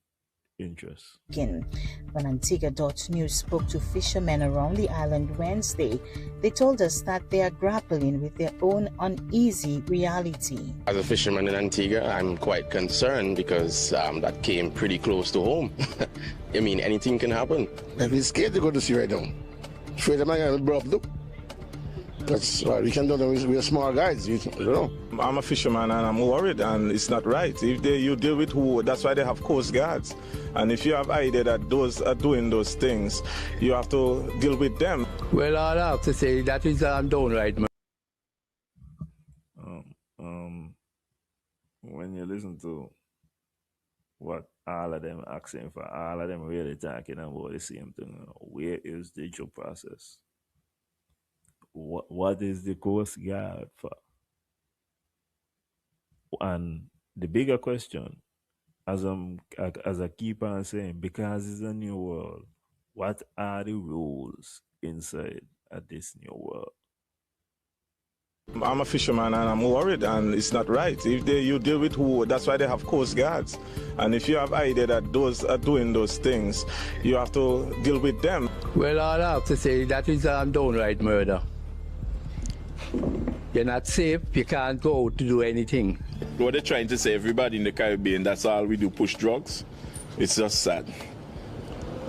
interest. When Antigua.news spoke to fishermen around the island Wednesday, they told us that they are grappling with their own uneasy reality. As a fisherman in Antigua, I'm quite concerned because that came pretty close to home. I mean, anything can happen. If he's scared to go to sea right now, afraid of my guy will blow up. That's why we can do that. We're small guys. You know. I'm a fisherman and I'm worried, and it's not right. If you deal with who, that's why they have coast guards. And if you have idea that those are doing those things, you have to deal with them. Well, all I have to say that is downright. When you listen to what all of them asking for, all of them really talking about the same thing. Where is the due process? What is the Coast Guard for? And the bigger question, as I keep on saying, because it's a new world, what are the rules inside of this new world? I'm a fisherman and I'm worried, and it's not right. If you deal with who, that's why they have coast guards. And if you have idea that those are doing those things, you have to deal with them. Well, all I have to say that is downright murder. You're not safe, you can't go out to do anything. What they're trying to say, everybody in the Caribbean, that's all we do, push drugs. It's just sad.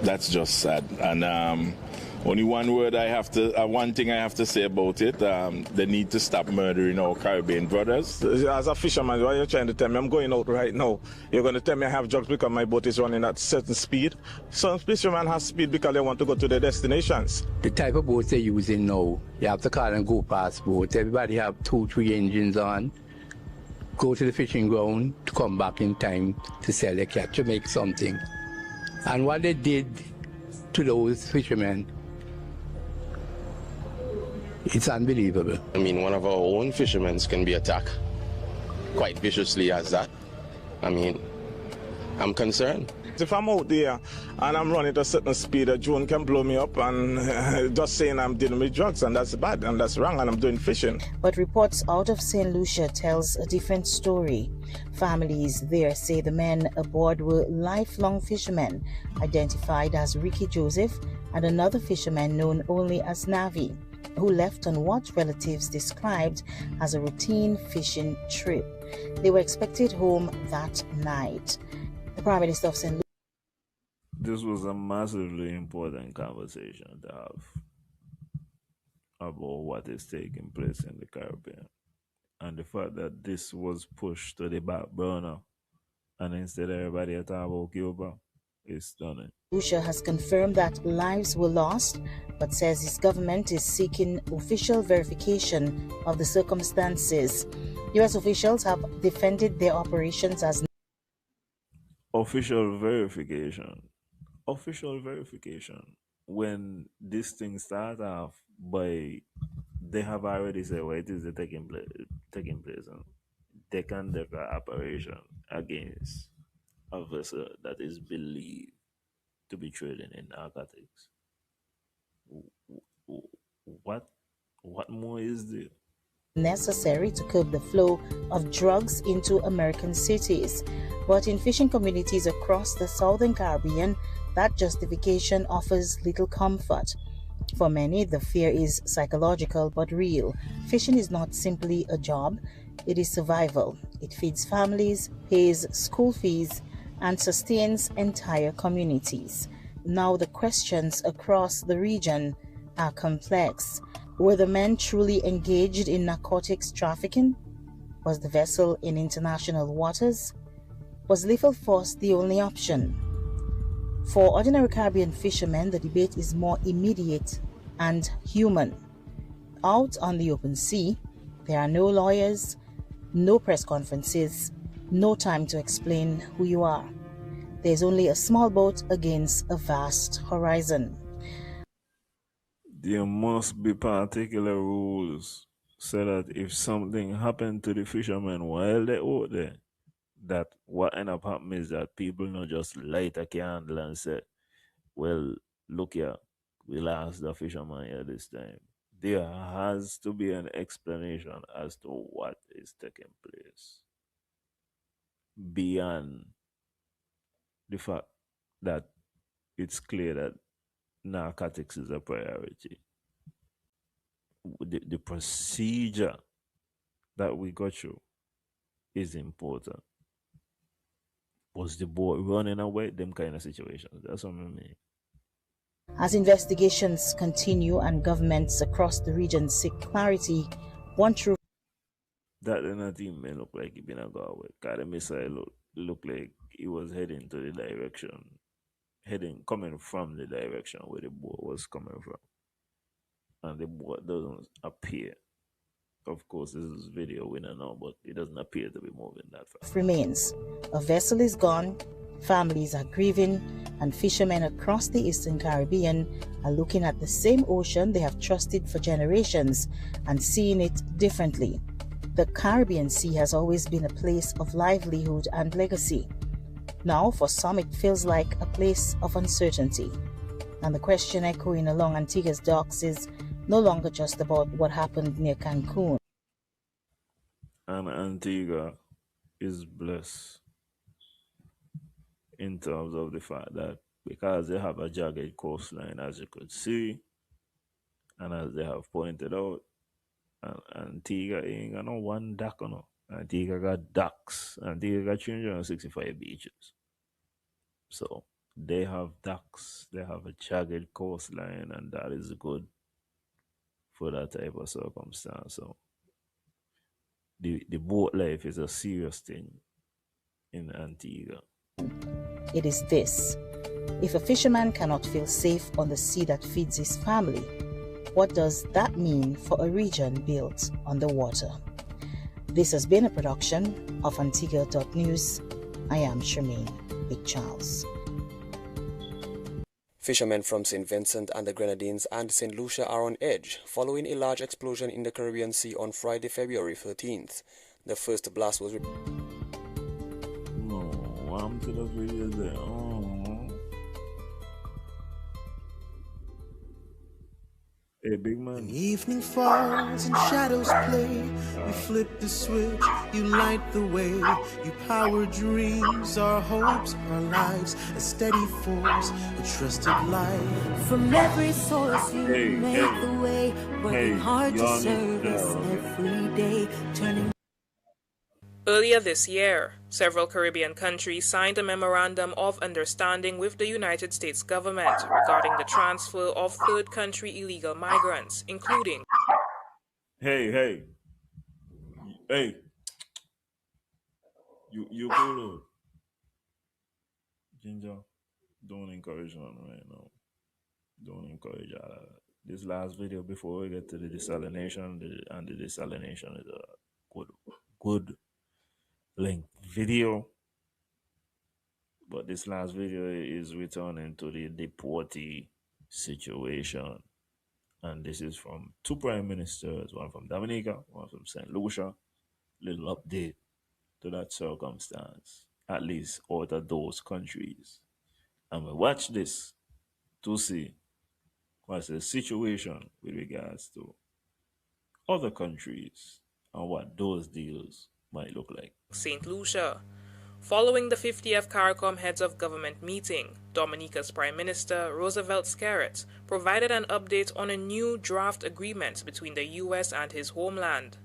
That's just sad. And only one word one thing I have to say about it, they need to stop murdering our Caribbean brothers. As a fisherman, what are you trying to tell me? I'm going out right now. You're going to tell me I have drugs because my boat is running at certain speed? Some fishermen have speed because they want to go to their destinations. The type of boats they're using now, you have to call them go-past boats. Everybody have 2-3 engines on. Go to the fishing ground to come back in time to sell their catch, to make something. And what they did to those fishermen, it's unbelievable. I mean, one of our own fishermen can be attacked quite viciously as that. I mean, I'm concerned. If I'm out there and I'm running at a certain speed, a drone can blow me up and just saying I'm dealing with drugs, and that's bad and that's wrong, and I'm doing fishing. But reports out of St. Lucia tells a different story. Families there say the men aboard were lifelong fishermen, identified as Ricky Joseph and another fisherman known only as Navi, who left on what relatives described as a routine fishing trip. They were expected home that night. The Prime Minister of St. Lucia. This was a massively important conversation to have about what is taking place in the Caribbean. And the fact that this was pushed to the back burner And instead everybody talk about Cuba. It's stunning. Lucia has confirmed that lives were lost, but says his government is seeking official verification of the circumstances. U.S. officials have defended their operations as Official verification. Official verification. When this thing start off, by they have already said where it is taking place. And they conduct an operation against a vessel that is believed to be trading in narcotics. What what more is there? necessary to curb the flow of drugs into American cities. But in fishing communities across the Southern Caribbean, that justification offers little comfort. For many, the fear is psychological but real. Fishing is not simply a job, it is survival. It feeds families, pays school fees, and sustains entire communities. Now, the questions across the region are complex. Were the men truly engaged in narcotics trafficking? Was the vessel in international waters? Was lethal force the only option? For ordinary Caribbean fishermen, the debate is more immediate and human. Out on the open sea, there are no lawyers, no press conferences, no time to explain who you are. There's only a small boat against a vast horizon. There must be particular rules so that if something happened to the fishermen while they're out there, that what end up happening is that people not just light a candle and say, well, look here, we lost the fisherman here this time. There has to be an explanation as to what is taking place beyond the fact that it's clear that narcotics is a priority. The procedure that we go through is important. Was the boat running away? Them kind of situations. That's what I mean. As investigations continue and governments across the region seek clarity, one truth that did not even look like it been a go away. Cause the missile look like it was heading to the direction, coming from the direction where the boat was coming from. And the boat doesn't appear. Of course, this is video, we don't know, but it doesn't appear to be moving that fast. remains. A vessel is gone, families are grieving, and fishermen across the Eastern Caribbean are looking at the same ocean they have trusted for generations and seeing it differently. The Caribbean Sea has always been a place of livelihood and legacy. Now, for some, it feels like a place of uncertainty. And the question echoing along Antigua's docks is no longer just about what happened near Cancun. And Antigua is blessed in terms of the fact that because they have a jagged coastline, as you could see, and as they have pointed out, Antigua ain't got no one dock, no. Antigua got docks. Antigua got 365 beaches. So they have docks, they have a jagged coastline, and that is good for that type of circumstance. So the boat life is a serious thing in Antigua. It is this: if a fisherman cannot feel safe on the sea that feeds his family, what does that mean for a region built on the water? This has been a production of Antigua.news. I am Charmaine Big Charles. Fishermen from St. Vincent and the Grenadines and St. Lucia are on edge following a large explosion in the Caribbean Sea on Friday, February 13th. The first blast was... No, I'm to the video there. Oh. Hey, big man. When evening falls and shadows play, we flip the switch, you light the way. You power dreams, our hopes, our lives, a steady force, a trusted light. From every source you make the way, working hard to service every day, turning. Earlier this year, several Caribbean countries signed a memorandum of understanding with the United States government regarding the transfer of third country illegal migrants, including... Hey. You pull up. Ginger, don't encourage none right now. Don't encourage this last video before we get to the desalination. The desalination is a good length video. But this last video is returning to the deportee situation. And this is from two prime ministers, one from Dominica, one from St. Lucia. Little update to that circumstance, at least out of those countries. And we watch this to see what's the situation with regards to other countries and what those deals might look like. St. Lucia. Following the 50th CARICOM Heads of Government meeting, Dominica's Prime Minister Roosevelt Skerrit provided an update on a new draft agreement between the U.S. and his homeland.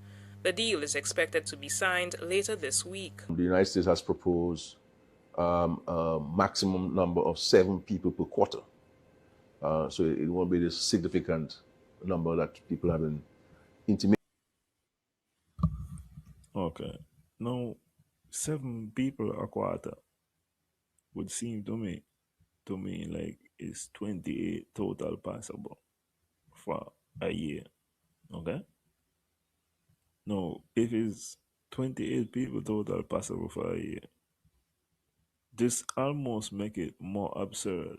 The deal is expected to be signed later this week. The United States has proposed a maximum number of 7 people per quarter. So it won't be this significant number that people have been intimated. Okay. Now, 7 people a quarter would seem to me like it's 28 total possible for a year. Okay? Now, if it's 28 people total possible for a year, this almost make it more absurd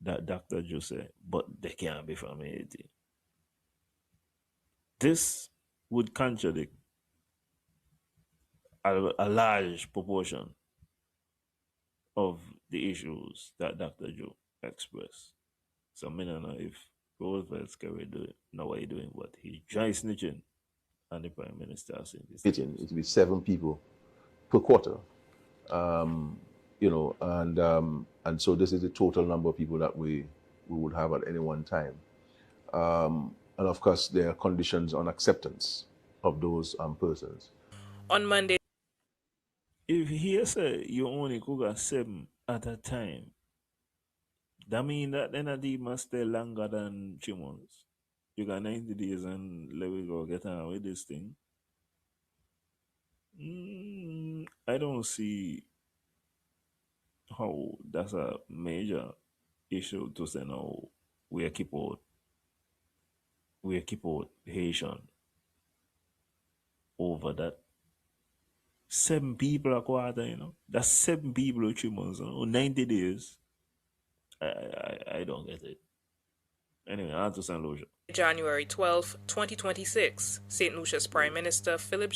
that Dr. Joe said, but they can't be from Haiti. This would contradict a large proportion of the issues that Dr. Joe expressed. So I don't know if Roosevelt Skerrit do it, know what he's doing, but he's dry snitching and the Prime Minister saying this. It will be 7 people per quarter. And so this is the total number of people that we would have at any one time. And of course, there are conditions on acceptance of those persons. On Monday, if he say you only could get 7 at a time, that means that then a must stay longer than 3 months. You got 90 days and let we go get on with this thing. I don't see how that's a major issue to say now we keep out Haitian over that. 7 people a quarter, you know. That's 7 people in 3 months, 90 days. I don't get it. Anyway, on to St. Lucia. January 12, 2026, St. Lucia's Prime Minister Philip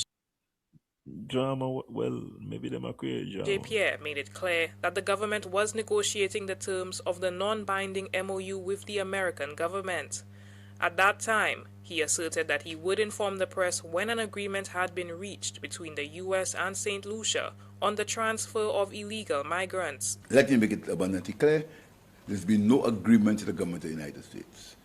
Drama, well, maybe they might create drama. J. Pierre made it clear that the government was negotiating the terms of the non-binding MOU with the American government. At that time, he asserted that he would inform the press when an agreement had been reached between the U.S. and St. Lucia on the transfer of illegal migrants. Let me make it abundantly clear, there's been no agreement with the government of the United States.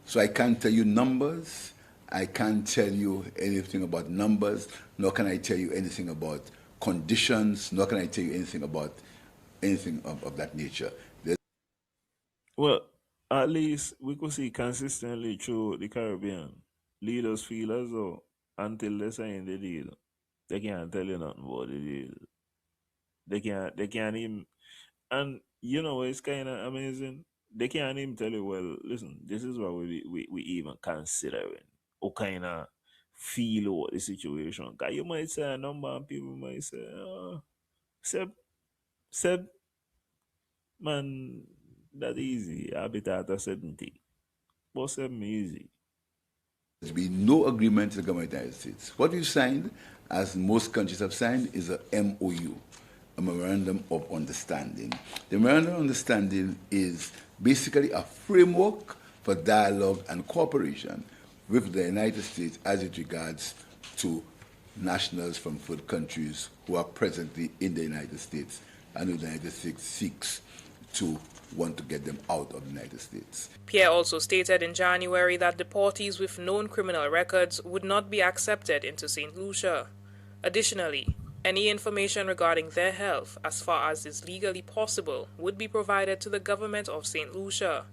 So I can't tell you numbers, I can't tell you anything about numbers, nor can I tell you anything about conditions, nor can I tell you anything about anything of that nature. Well, at least we could see consistently through the Caribbean, leaders feel as though until they sign the deal, they can't tell you nothing about the deal. They can't even, and you know it's kind of amazing. They can't even tell you, well, listen, this is what we even considering. Or kind of feel what the situation. Because you might say a number and people might say, Seb, man, that easy. I'll be at a 70. But Seb, easy. There's been no agreement with the government of the United States. What we've signed, as most countries have signed, is a MOU, a Memorandum of Understanding. The Memorandum of Understanding is basically a framework for dialogue and cooperation with the United States as it regards to nationals from third countries who are presently in the United States and the United States seeks to want to get them out of the United States. Pierre also stated in January that deportees with known criminal records would not be accepted into St. Lucia. Additionally, any information regarding their health, as far as is legally possible, would be provided to the government of St. Lucia.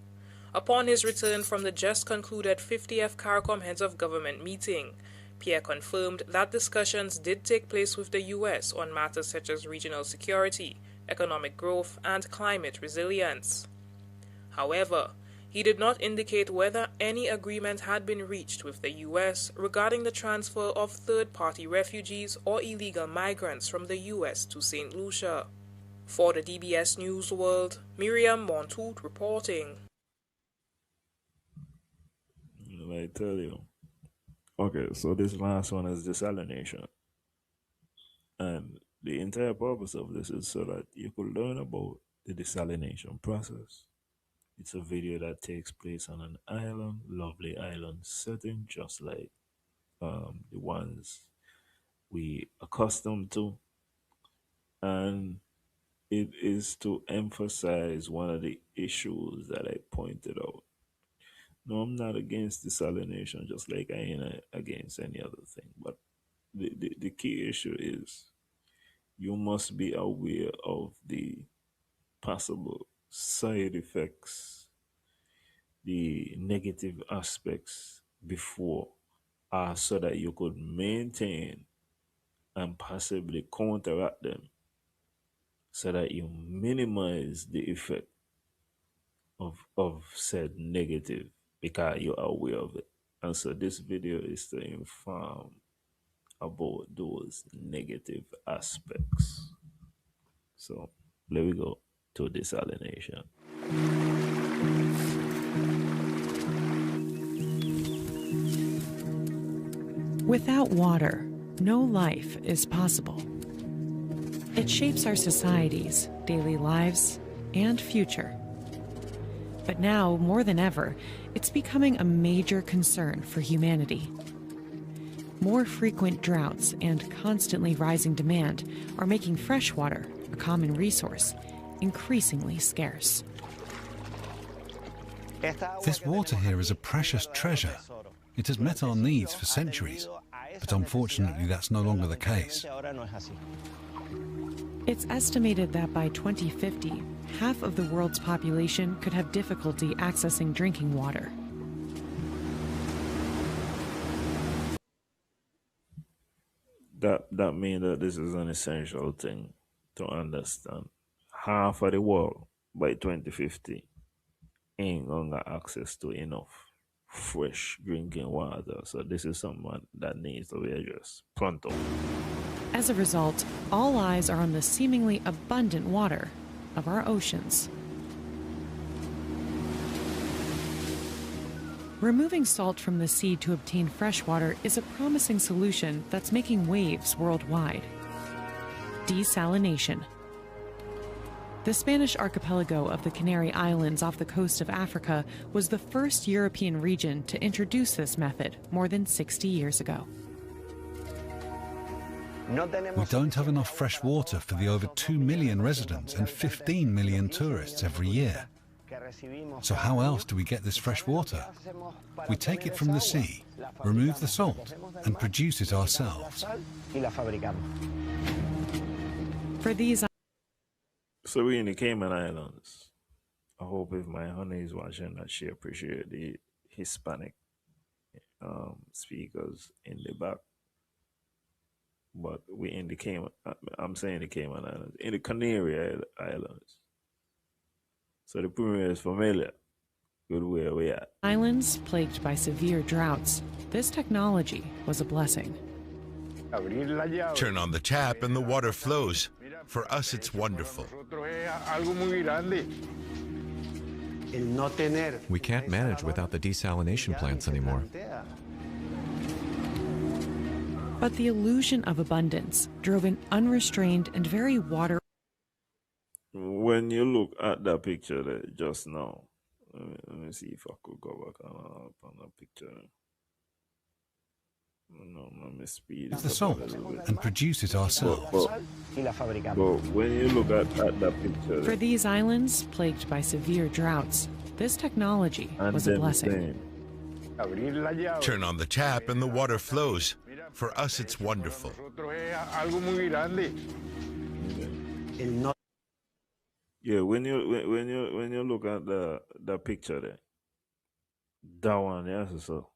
Upon his return from the just concluded 50th CARICOM Heads of Government meeting, Pierre confirmed that discussions did take place with the U.S. on matters such as regional security, economic growth, and climate resilience. However, he did not indicate whether any agreement had been reached with the U.S. regarding the transfer of third-party refugees or illegal migrants from the U.S. to St. Lucia. For the DBS News World, Miriam Montoute reporting. Let me tell you. Okay, so this last one is desalination. And the entire purpose of this is so that you could learn about the desalination process. It's a video that takes place on an island, lovely island setting, just like the ones we accustomed to. And it is to emphasize one of the issues that I pointed out. No, I'm not against desalination, just like I ain't against any other thing. But the key issue is you must be aware of the possible side effects, the negative aspects before, so that you could maintain and possibly counteract them, so that you minimize the effect of said negative because you're aware of it. And so this video is to inform about those negative aspects. So let me go to desalination. Without water, no life is possible. It shapes our societies, daily lives, and future. But now, more than ever, it's becoming a major concern for humanity. More frequent droughts and constantly rising demand are making fresh water, a common resource, increasingly scarce. This water here is a precious treasure. It has met our needs for centuries, but unfortunately that's no longer the case. It's estimated that by 2050, half of the world's population could have difficulty accessing drinking water. That means that this is an essential thing to understand. Half of the world by 2050 ain't gonna have access to enough fresh drinking water. So this is something that needs to be addressed pronto. As a result, all eyes are on the seemingly abundant water of our oceans. Removing salt from the sea to obtain fresh water is a promising solution that's making waves worldwide. Desalination. The Spanish archipelago of the Canary Islands off the coast of Africa was the first European region to introduce this method more than 60 years ago. We don't have enough fresh water for the over 2 million residents and 15 million tourists every year. So how else do we get this fresh water? We take it from the sea, remove the salt, and produce it ourselves. For these... So we're in the Cayman Islands. I hope if my honey is watching that she appreciate the Hispanic speakers in the back. But we're in the Cayman, I'm saying the Cayman Islands, in the Canary Islands. So the premier is familiar with where we're at. Islands plagued by severe droughts. This technology was a blessing. Turn on the tap and the water flows. For us, it's wonderful. We can't manage without the desalination plants anymore. But the illusion of abundance drove an unrestrained and very water... When you look at that picture there just now, let me see if I could go back on that picture. No, let me speed the salt and produce it ourselves. But when you look at that picture... For these islands plagued by severe droughts, this technology was a blessing. Turn on the tap and the water flows. For us, it's wonderful. Yeah, when you look at the picture there, that one, yes, so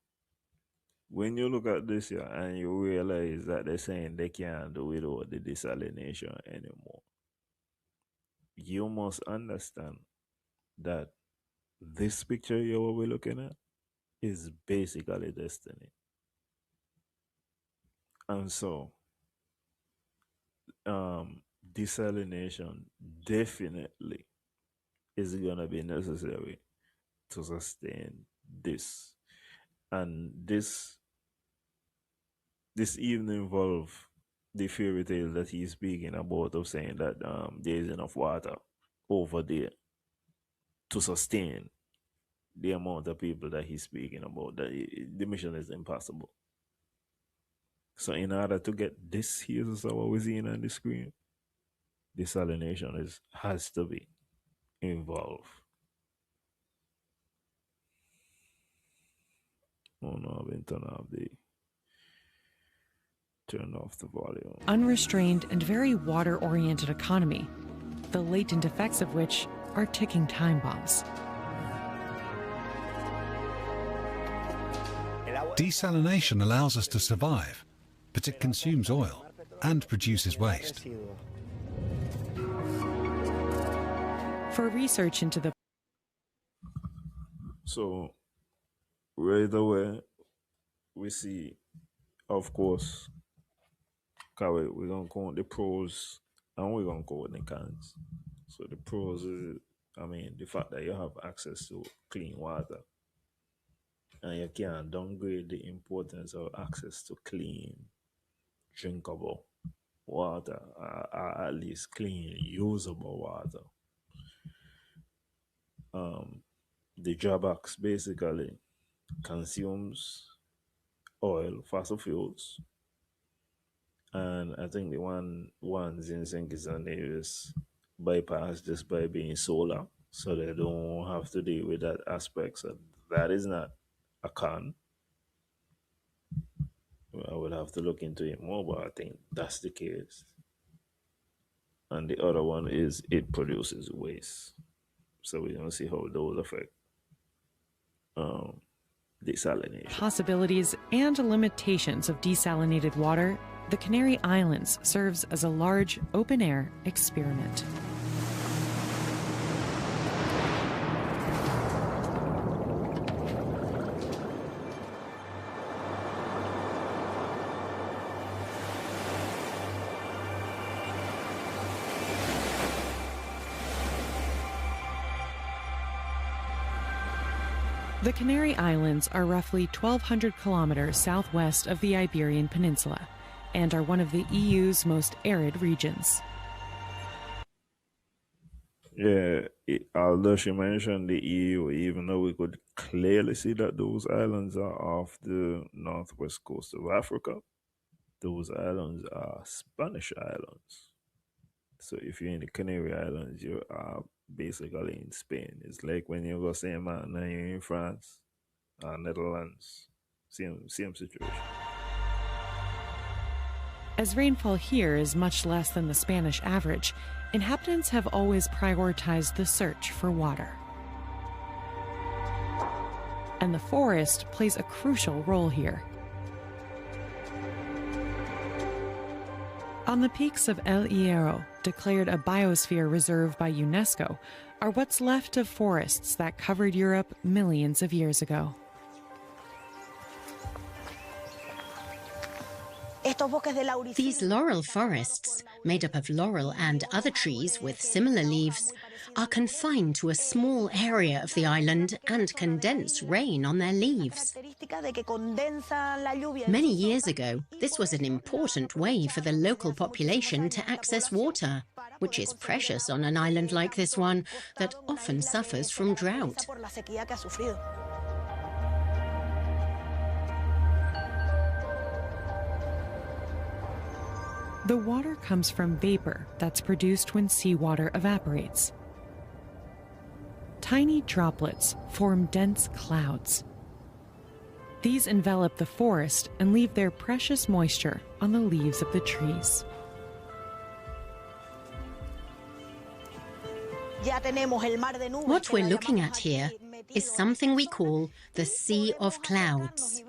when you look at this here and you realize that they're saying they can't do without the desalination anymore. you must understand that this picture here, what we're looking at, is basically destiny. And so, desalination definitely is going to be necessary to sustain this. And this even involve the fairy tale that he's speaking about, of saying that there is enough water over there to sustain the amount of people that he's speaking about, that the mission is impossible. So in order to get this here, is what we're seeing on the screen, desalination has to be involved. Oh no, I've been turn off the volume. Unrestrained and very water-oriented economy, the latent effects of which are ticking time bombs. Desalination allows us to survive, but it consumes oil and produces waste. For research into the... So, right away, we see, of course, we're going to count the pros and we're going to count the cons. So the pros is, the fact that you have access to clean water. And you can't downgrade the importance of access to clean, drinkable water, or at least clean, usable water. The drawbacks basically consumes oil, fossil fuels, and I think the ones in St. Kitts and Nevis bypass just by being solar, so they don't have to deal with that aspect. So that is not a con. I would have to look into it more, but I think that's the case. And the other one is it produces waste. So we're going to see how those affect desalination. Possibilities and limitations of desalinated water, the Canary Islands serves as a large open-air experiment. The Canary Islands are roughly 1,200 kilometers southwest of the Iberian Peninsula and are one of the EU's most arid regions. Yeah, although she mentioned the EU, even though we could clearly see that those islands are off the northwest coast of Africa, those islands are Spanish islands. So if you're in the Canary Islands, you are basically in Spain. It's like when you go Saint Martin and you're in France or Netherlands. Same situation. As rainfall here is much less than the Spanish average, inhabitants have always prioritized the search for water. And the forest plays a crucial role here. On the peaks of El Hierro, declared a biosphere reserve by UNESCO, are what's left of forests that covered Europe millions of years ago. These laurel forests, made up of laurel and other trees with similar leaves, are confined to a small area of the island and condense rain on their leaves. Many years ago, this was an important way for the local population to access water, which is precious on an island like this one that often suffers from drought. The water comes from vapor that's produced when seawater evaporates. Tiny droplets form dense clouds. These envelop the forest and leave their precious moisture on the leaves of the trees. What we're looking at here is something we call the Sea of Clouds.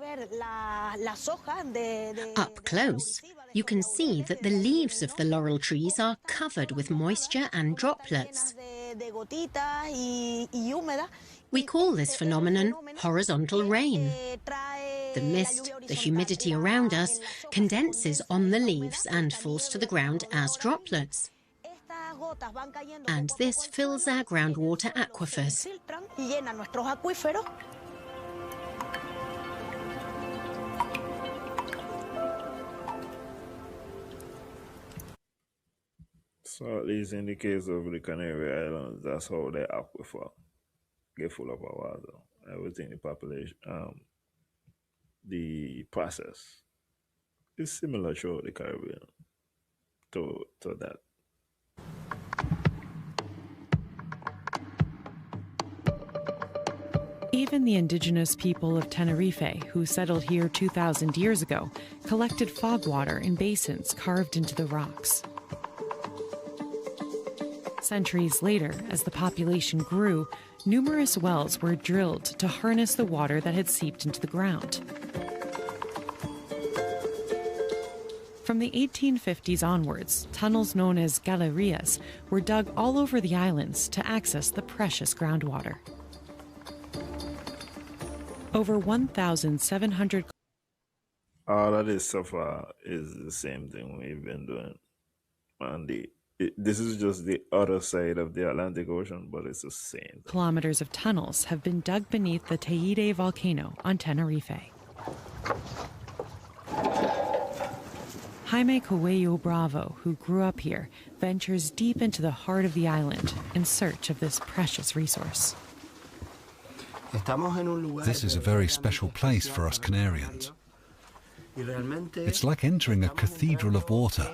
Up close, You can see that the leaves of the laurel trees are covered with moisture and droplets. We call this phenomenon horizontal rain. The mist, the humidity around us, condenses on the leaves and falls to the ground as droplets. And this fills our groundwater aquifers. So at least in the case of the Canary Islands, that's how the aquifer get full of water. I would think the population, the process is similar throughout the Caribbean to that. Even the indigenous people of Tenerife, who settled here 2,000 years ago, collected fog water in basins carved into the rocks. Centuries later, as the population grew, numerous wells were drilled to harness the water that had seeped into the ground. From the 1850s onwards, tunnels known as galerías were dug all over the islands to access the precious groundwater. Over 1,700. All of this so far is the same thing we've been doing. And this is just the other side of the Atlantic Ocean, but it's the same. Kilometers of tunnels have been dug beneath the Teide volcano on Tenerife. Jaime Coelho Bravo, who grew up here, ventures deep into the heart of the island in search of this precious resource. This is a very special place for us Canarians. It's like entering a cathedral of water.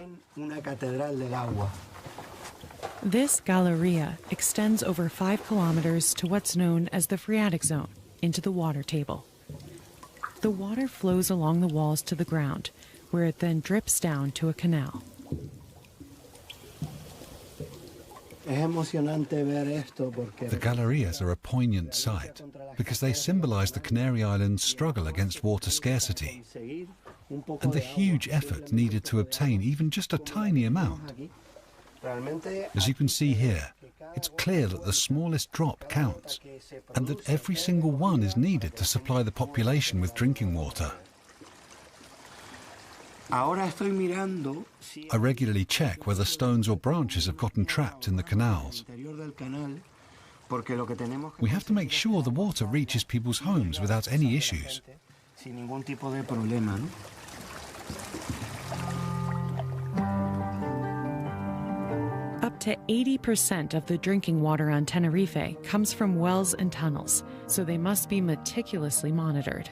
This galleria extends over 5 kilometers to what's known as the phreatic zone, into the water table. The water flows along the walls to the ground, where it then drips down to a canal. The gallerias are a poignant sight because they symbolize the Canary Islands' struggle against water scarcity and the huge effort needed to obtain even just a tiny amount. As you can see here, it's clear that the smallest drop counts and that every single one is needed to supply the population with drinking water. I regularly check whether stones or branches have gotten trapped in the canals. We have to make sure the water reaches people's homes without any issues. Up to 80% of the drinking water on Tenerife comes from wells and tunnels, so they must be meticulously monitored.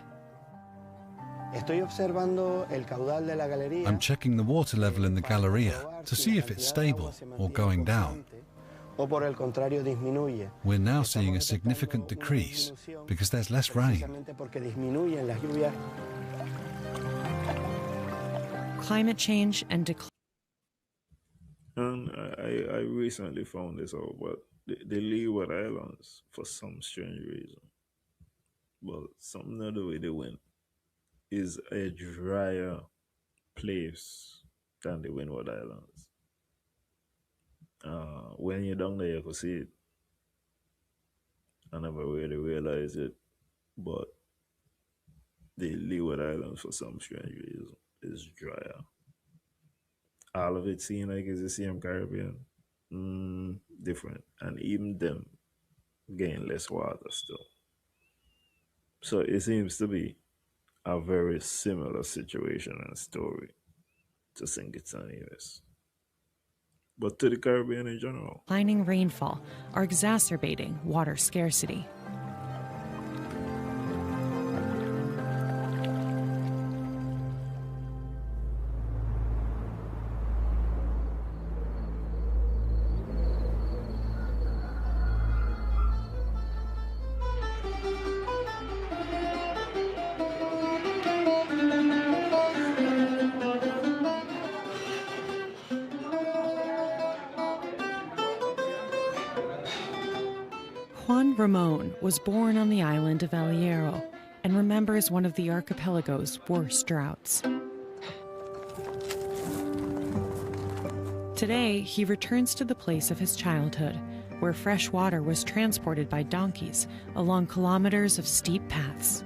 I'm checking the water level in the galleria to see if it's stable or going down. We're now seeing a significant decrease because there's less rain. Climate change and decline. And I recently found this out, but the Leeward Islands, for some strange reason, well, something of the way they went, is a drier place than the Windward Islands. When you're down there, you can see it. I never really realized it, but the Leeward Islands, for some strange reason, is drier. All of it seems like it's the same Caribbean, different, and even them gain less water still. So it seems to be a very similar situation and story to St. Kitts and Nevis, but to the Caribbean in general. Declining rainfall are exacerbating water scarcity. Juan Ramon was born on the island of El Hierro and remembers one of the archipelago's worst droughts. Today, he returns to the place of his childhood, where fresh water was transported by donkeys along kilometers of steep paths.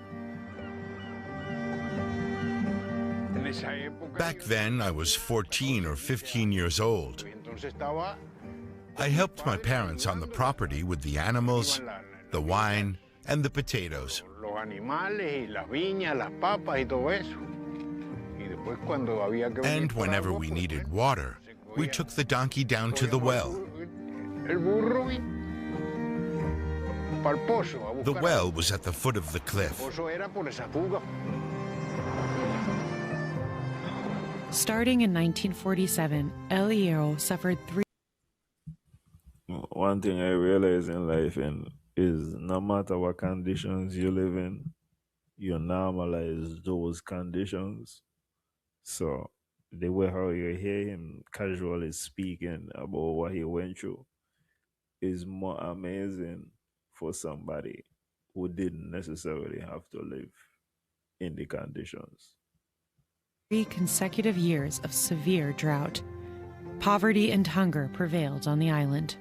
Back then, I was 14 or 15 years old. I helped my parents on the property with the animals, the wine, and the potatoes. And whenever we needed water, we took the donkey down to the well. The well was at the foot of the cliff. Starting in 1947, El Hierro suffered 3. One thing I realize in life is no matter what conditions you live in, you normalize those conditions. So the way how you hear him casually speaking about what he went through is more amazing for somebody who didn't necessarily have to live in the conditions. 3 consecutive years of severe drought. Poverty and hunger prevailed on the island.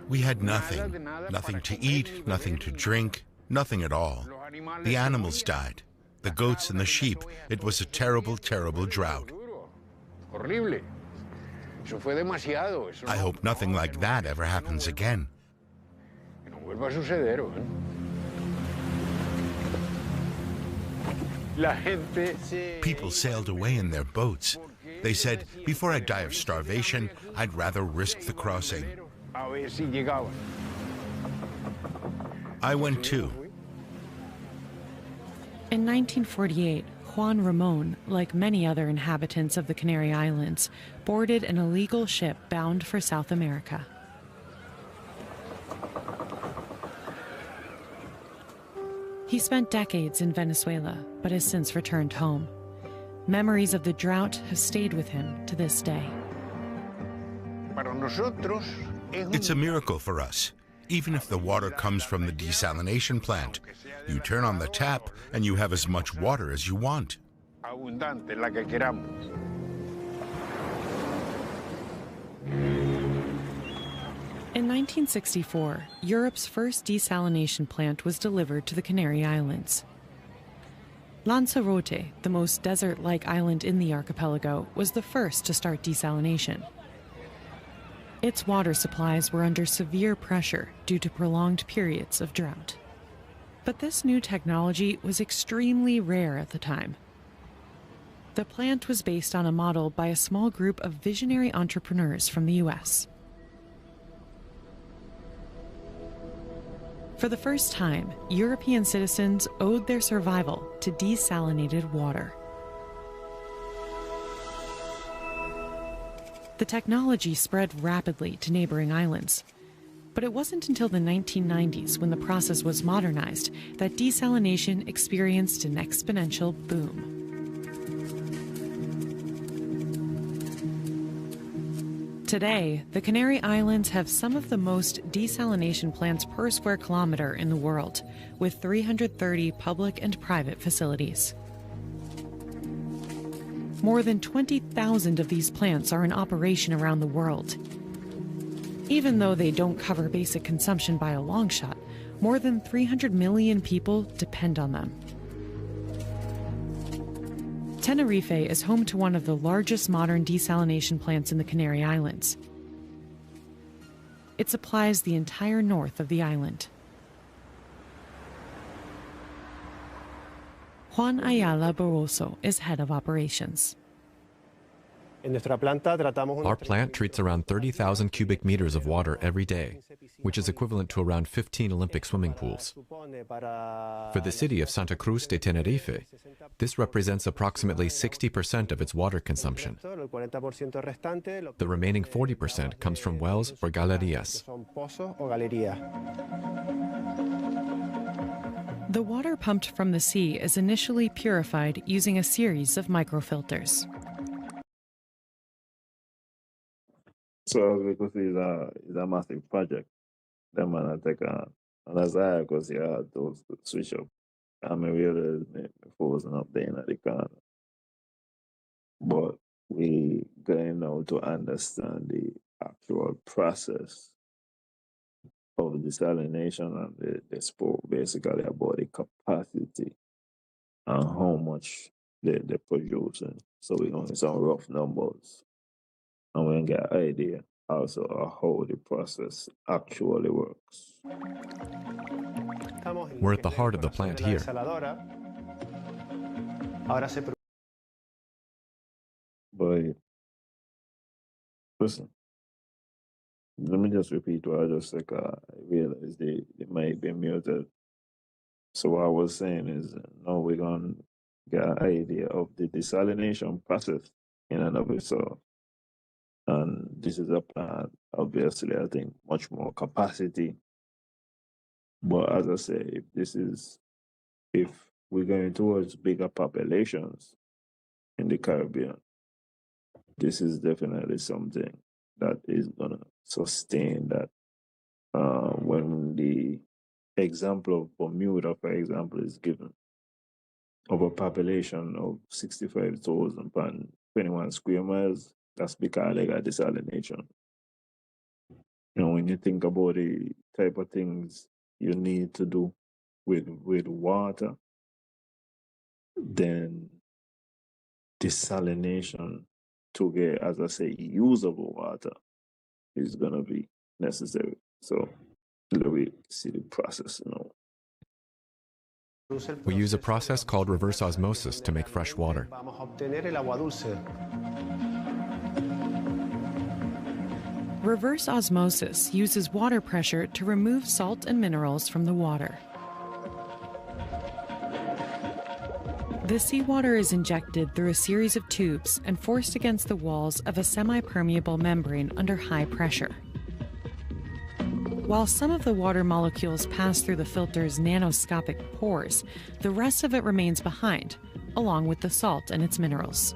We had nothing. Nothing to eat, nothing to drink, nothing at all. The animals died. The goats and the sheep. It was a terrible, terrible drought. I hope nothing like that ever happens again. People sailed away in their boats. They said, before I die of starvation, I'd rather risk the crossing. I went too. In 1948, Juan Ramon, like many other inhabitants of the Canary Islands, boarded an illegal ship bound for South America. He spent decades in Venezuela, but has since returned home. Memories of the drought have stayed with him to this day. It's a miracle for us. Even if the water comes from the desalination plant, you turn on the tap and you have as much water as you want. In 1964, Europe's first desalination plant was delivered to the Canary Islands. Lanzarote, the most desert-like island in the archipelago, was the first to start desalination. Its water supplies were under severe pressure due to prolonged periods of drought. But this new technology was extremely rare at the time. The plant was based on a model by a small group of visionary entrepreneurs from the US. For the first time, European citizens owed their survival to desalinated water. The technology spread rapidly to neighboring islands. But it wasn't until the 1990s, when the process was modernized, that desalination experienced an exponential boom. Today, the Canary Islands have some of the most desalination plants per square kilometer in the world, with 330 public and private facilities. More than 20,000 of these plants are in operation around the world. Even though they don't cover basic consumption by a long shot, more than 300 million people depend on them. Tenerife is home to one of the largest modern desalination plants in the Canary Islands. It supplies the entire north of the island. Juan Ayala Barroso is head of operations. Our plant treats around 30,000 cubic meters of water every day, which is equivalent to around 15 Olympic swimming pools. For the city of Santa Cruz de Tenerife, this represents approximately 60% of its water consumption. The remaining 40% comes from wells or galerías. The water pumped from the sea is initially purified using a series of microfilters. So because it's a massive project, that man take on. And that's why because you had to switch up. I mean, we really frozen up there in the corner. but we going now to understand the actual process of desalination, and they spoke basically about the capacity and how much they're producing. So we know some rough numbers, and we get an idea also of how the process actually works. We're at the heart of the plant here. But listen, let me just repeat what I just said. I realized they might be muted. So what I was saying is, now we're going to get an idea of the desalination process in and of itself. And this is a plant, obviously, I think, much more capacity. But as I say, if we're going towards bigger populations in the Caribbean, this is definitely something that is going to sustain that. When the example of Bermuda, for example, is given, of a population of 65,000 per 21 square miles, that's because they got desalination. You know, when you think about the type of things you need to do with water, then desalination to get, as I say, usable water is going to be necessary. So we see the process now. We use a process called reverse osmosis to make fresh water. Reverse osmosis uses water pressure to remove salt and minerals from the water. The seawater is injected through a series of tubes and forced against the walls of a semi-permeable membrane under high pressure. While some of the water molecules pass through the filter's nanoscopic pores, the rest of it remains behind, along with the salt and its minerals.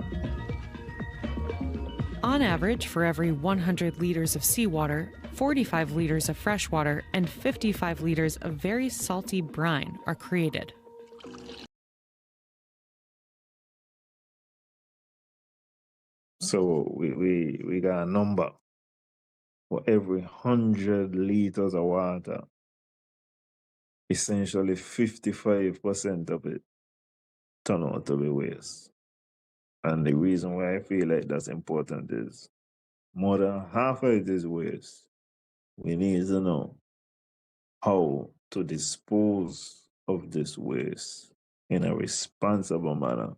On average, for every 100 liters of seawater, 45 liters of freshwater and 55 liters of very salty brine are created. So we got a number. For every 100 liters of water, essentially 55% of it turn out to be waste. And the reason why I feel like that's important is more than half of it is waste. We need to know how to dispose of this waste in a responsible manner.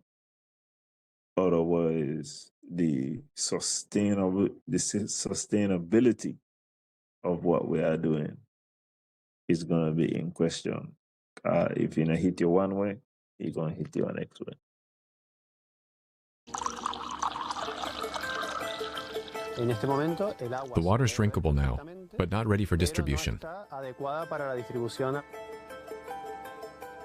Otherwise, the sustainability of what we are doing is going to be in question. If you don't hit you one way, it's going to hit you next way. The water is drinkable now, but not ready for distribution.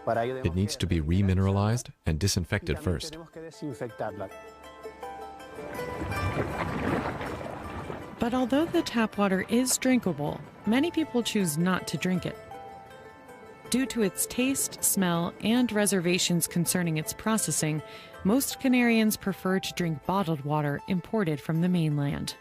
It needs to be remineralized and disinfected first. But although the tap water is drinkable, many people choose not to drink it. Due to its taste, smell, and reservations concerning its processing, most Canarians prefer to drink bottled water imported from the mainland.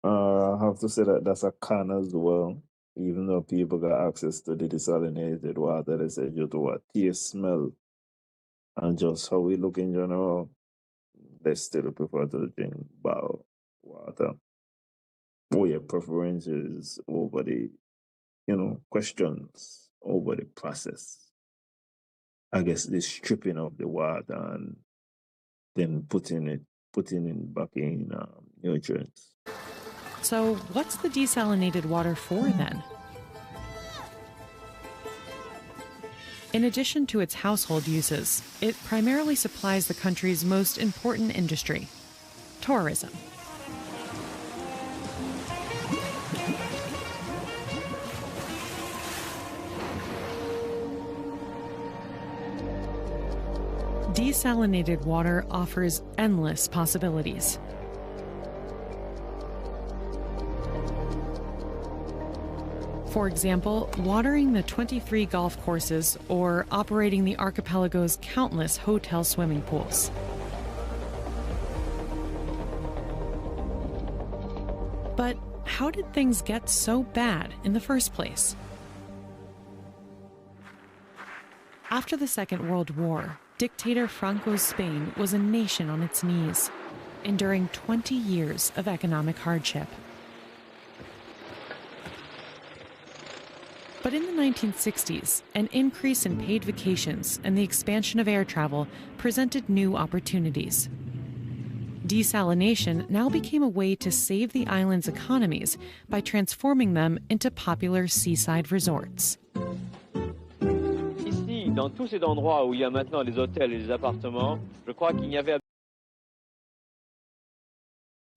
I have to say that that's a con as well. Even though people got access to the desalinated water, they say due to what taste, smell, and just how we look in general, they still prefer to drink bottled water. Or your preferences over the, questions over the process. I guess the stripping of the water and then putting it back in nutrients. So what's the desalinated water for then? In addition to its household uses, it primarily supplies the country's most important industry, tourism. Desalinated water offers endless possibilities. For example, watering the 23 golf courses or operating the archipelago's countless hotel swimming pools. But how did things get so bad in the first place? After the Second World War, dictator Franco's Spain was a nation on its knees, enduring 20 years of economic hardship. But in the 1960s, an increase in paid vacations and the expansion of air travel presented new opportunities. Desalination now became a way to save the island's economies by transforming them into popular seaside resorts. Ici, dans tous ces endroits où il y a maintenant les hôtels et les appartements, je crois qu'il n'y avait...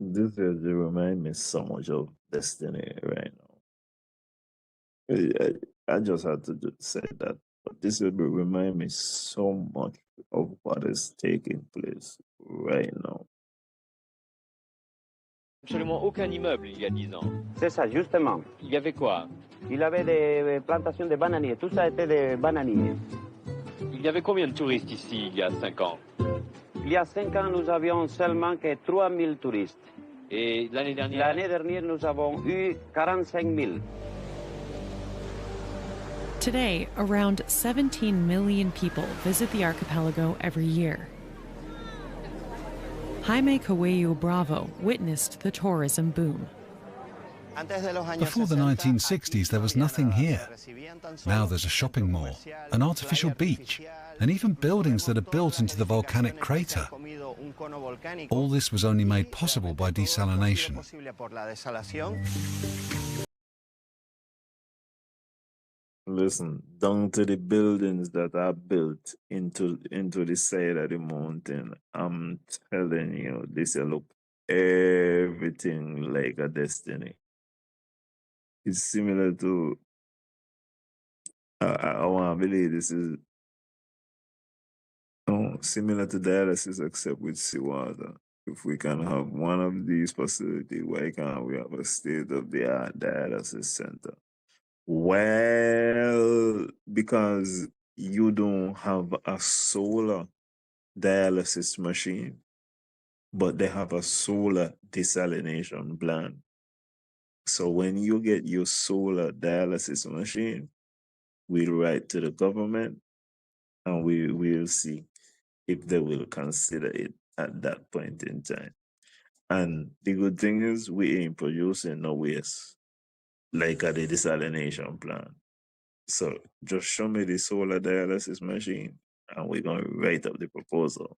This is remind me so much of Destiny right now. I just had to just say that. But this will remind me so much of what is taking place right now. Absolument aucun immeuble il y a 10 ans. C'est ça, justement. Il y avait quoi? Il y avait des plantations de bananiers. Tout ça était des bananiers. Il y avait combien de touristes ici il y a 5 ans? Il y a 5 ans, nous avions seulement que 3 000 touristes. Et l'année dernière? L'année dernière, nous avons eu 45 000. Today, around 17 million people visit the archipelago every year. Jaime Coelho Bravo witnessed the tourism boom. Before the 1960s, there was nothing here. Now there's a shopping mall, an artificial beach, and even buildings that are built into the volcanic crater. All this was only made possible by desalination. Listen, down to the buildings that are built into the side of the mountain. I'm telling you, this will look everything like a Destiny. It's similar to, I want to believe this is similar to dialysis except with seawater. If we can have one of these facilities, why can't we have a state-of-the-art dialysis center? Well, because you don't have a solar dialysis machine, but they have a solar desalination plant. So when you get your solar dialysis machine, we'll write to the government and we will see if they will consider it at that point in time. And the good thing is we ain't producing no waste like at the desalination plant. So just show me the solar dialysis machine and we're going to write up the proposal.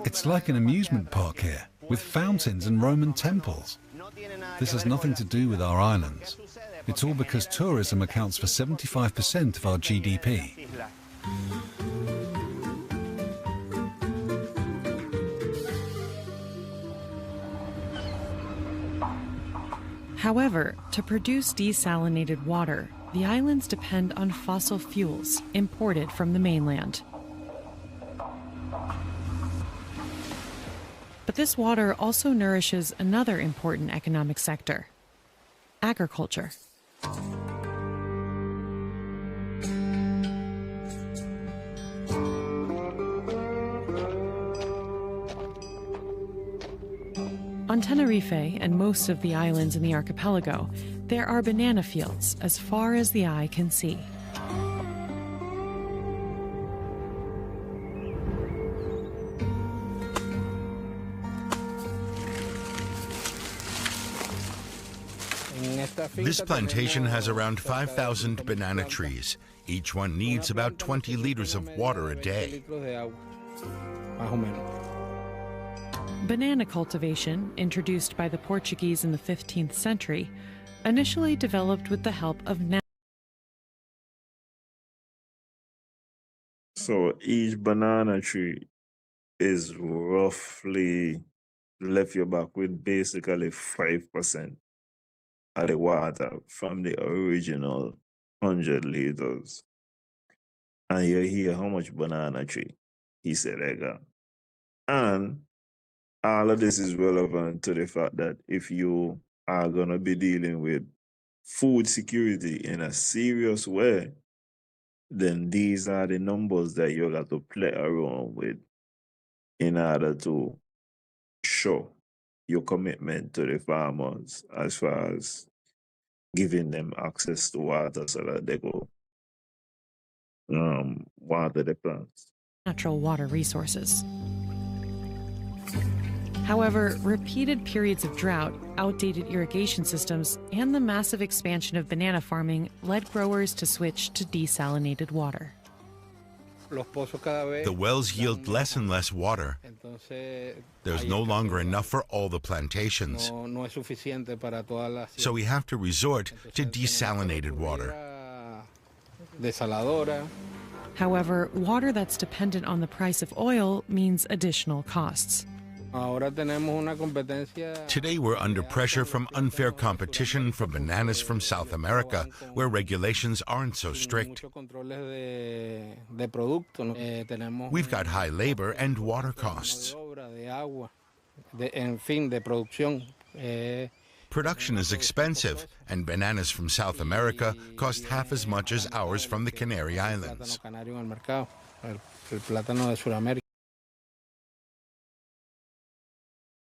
It's like an amusement park here, with fountains and Roman temples. This has nothing to do with our islands. It's all because tourism accounts for 75% of our GDP. However, to produce desalinated water, the islands depend on fossil fuels imported from the mainland. But this water also nourishes another important economic sector: agriculture. On Tenerife and most of the islands in the archipelago, there are banana fields as far as the eye can see. This plantation has around 5,000 banana trees. Each one needs about 20 liters of water a day. Banana cultivation, introduced by the Portuguese in the 15th century, initially developed with the help of So each banana tree is roughly left you back with basically 5% of the water from the original 100 liters. And you hear how much banana tree? he said, and all of this is relevant to the fact that if you are going to be dealing with food security in a serious way, then these are the numbers that you got to play around with in order to show your commitment to the farmers as far as giving them access to water so that they go water the plants. Natural water resources. However, repeated periods of drought, outdated irrigation systems, and the massive expansion of banana farming led growers to switch to desalinated water. The wells yield less and less water. There's no longer enough for all the plantations. So we have to resort to desalinated water. However, water that's dependent on the price of oil means additional costs. Today we're under pressure from unfair competition from bananas from South America, where regulations aren't so strict. We've got high labor and water costs. Production is expensive, and bananas from South America cost half as much as ours from the Canary Islands.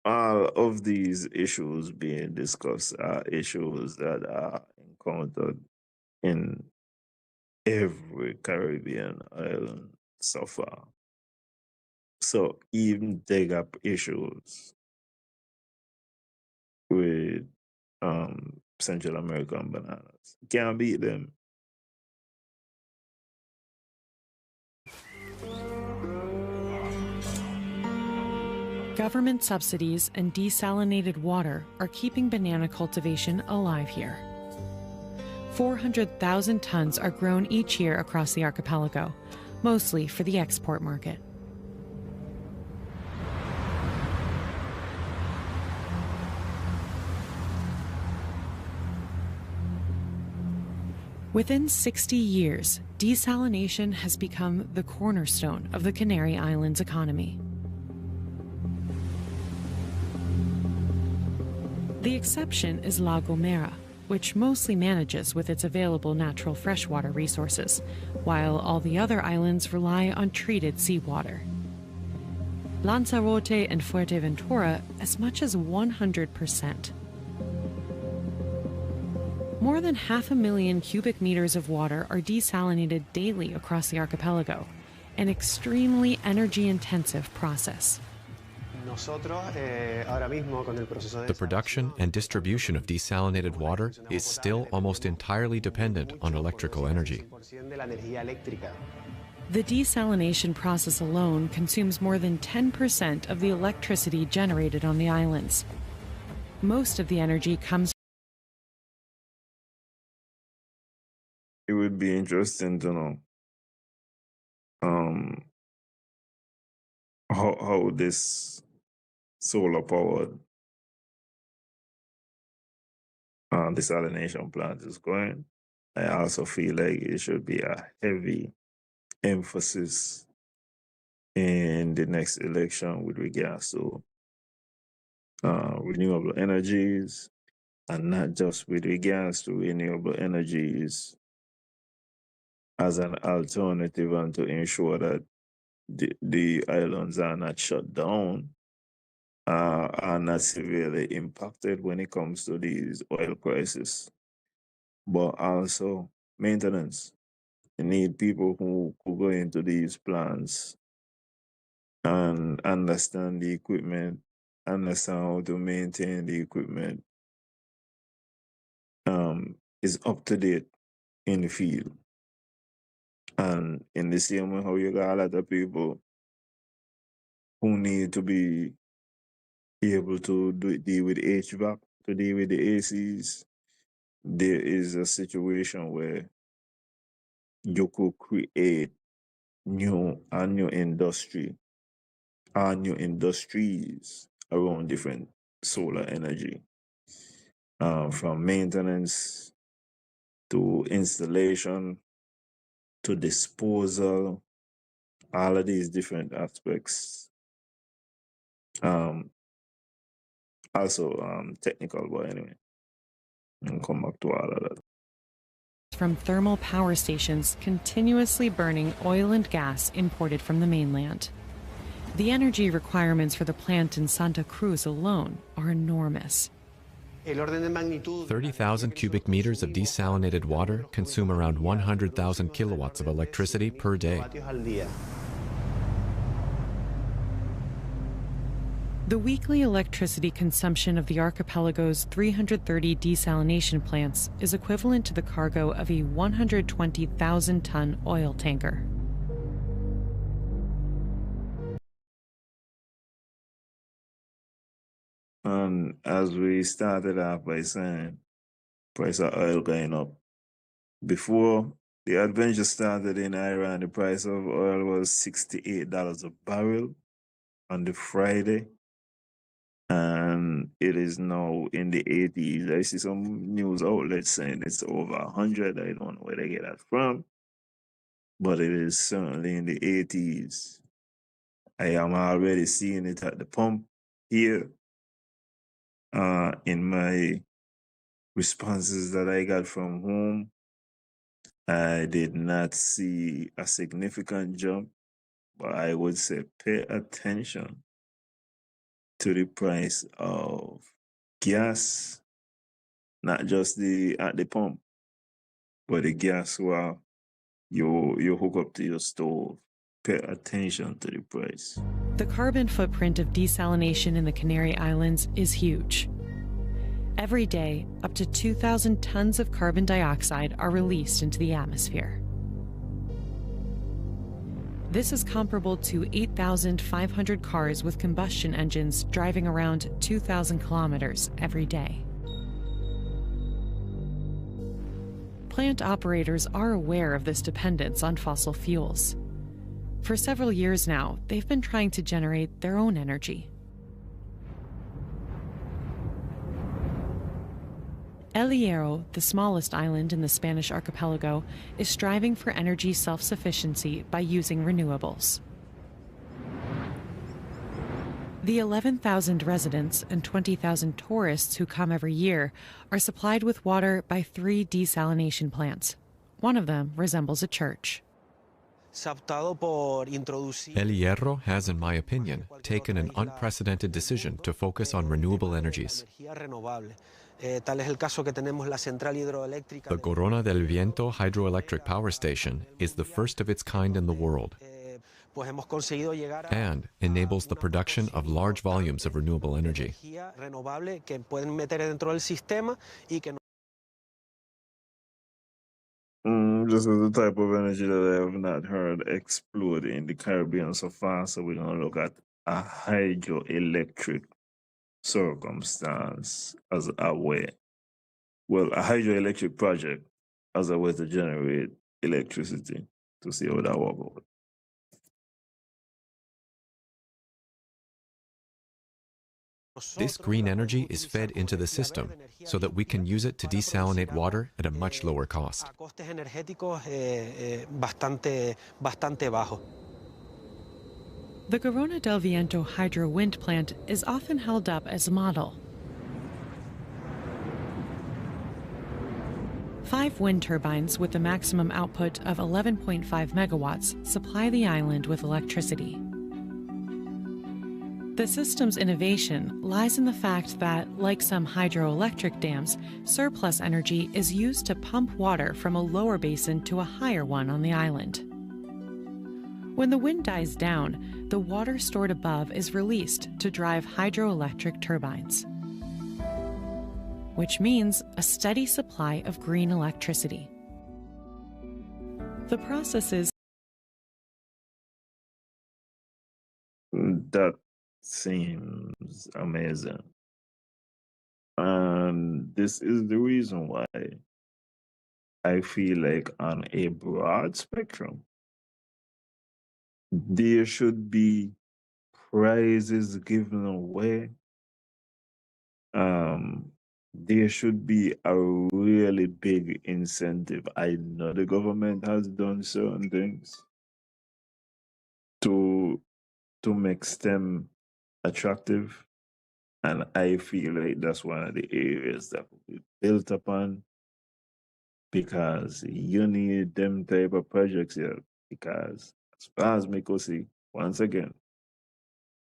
All of these issues being discussed are issues that are encountered in every Caribbean island so far. So even dig up issues with Central American bananas. Can't beat them. Government subsidies and desalinated water are keeping banana cultivation alive here. 400,000 tons are grown each year across the archipelago, mostly for the export market. Within 60 years, desalination has become the cornerstone of the Canary Islands economy. The exception is La Gomera, which mostly manages with its available natural freshwater resources, while all the other islands rely on treated seawater. Lanzarote and Fuerteventura, as much as 100%. More than 500,000 cubic meters of water are desalinated daily across the archipelago, an extremely energy-intensive process. The production and distribution of desalinated water is still almost entirely dependent on electrical energy. The desalination process alone consumes more than 10% of the electricity generated on the islands. Most of the energy comes. It would be interesting to know how this solar powered desalination plant is going. I also feel like it should be a heavy emphasis in the next election with regards to renewable energies, and not just with regards to renewable energies as an alternative and to ensure that the islands are not shut down, are not severely impacted when it comes to these oil crises, but also maintenance. You need people who go into these plants and understand the equipment, understand how to maintain the equipment, is up to date in the field. And in the same way how you got a lot of people who need to be able to deal with HVAC, to deal with the ACs, there is a situation where you could create new industries around different solar energy, from maintenance to installation to disposal, all of these different aspects. Also technical, but anyway, I'll come back to all of that. From thermal power stations continuously burning oil and gas imported from the mainland. The energy requirements for the plant in Santa Cruz alone are enormous. 30,000 cubic meters of desalinated water consume around 100,000 kilowatts of electricity per day. The weekly electricity consumption of the archipelago's 330 desalination plants is equivalent to the cargo of a 120,000-ton oil tanker. And as we started off by saying, price of oil going up. Before the adventure started in Iran, the price of oil was $68 a barrel on the Friday. And it is now in the 80s. I see some news outlets saying it's over 100. I don't know where they get that from, but it is certainly in the 80s. I am already seeing it at the pump here. In my responses that I got from home, I did not see a significant jump, but I would say pay attention to the price of gas, not just at the pump, but the gas while you hook up to your stove. Pay attention to the price. The carbon footprint of desalination in the Canary Islands is huge. Every day, up to 2,000 tons of carbon dioxide are released into the atmosphere. This is comparable to 8,500 cars with combustion engines driving around 2,000 kilometers every day. Plant operators are aware of this dependence on fossil fuels. For several years now, they've been trying to generate their own energy. El Hierro, the smallest island in the Spanish archipelago, is striving for energy self-sufficiency by using renewables. The 11,000 residents and 20,000 tourists who come every year are supplied with water by 3 desalination plants. One of them resembles a church. El Hierro has, in my opinion, taken an unprecedented decision to focus on renewable energies. The Corona del Viento hydroelectric power station is the first of its kind in the world and enables the production of large volumes of renewable energy. This is the type of energy that I have not heard explode in the Caribbean so far, so we're going to look at a hydroelectric circumstance as a way. Well, a hydroelectric project as a way to generate electricity, to see how that works out. This green energy is fed into the system so that we can use it to desalinate water at a much lower cost. The Corona del Viento hydro wind plant is often held up as a model. 5 wind turbines with a maximum output of 11.5 megawatts supply the island with electricity. The system's innovation lies in the fact that, like some hydroelectric dams, surplus energy is used to pump water from a lower basin to a higher one on the island. When the wind dies down, the water stored above is released to drive hydroelectric turbines, which means a steady supply of green electricity. The process is that seems amazing. And this is the reason why I feel like on a broad spectrum, there should be prizes given away. There should be a really big incentive. I know the government has done certain things, to make STEM attractive. And I feel like that's one of the areas that we built upon, because you need them type of projects here. Because as far as me go see, once again,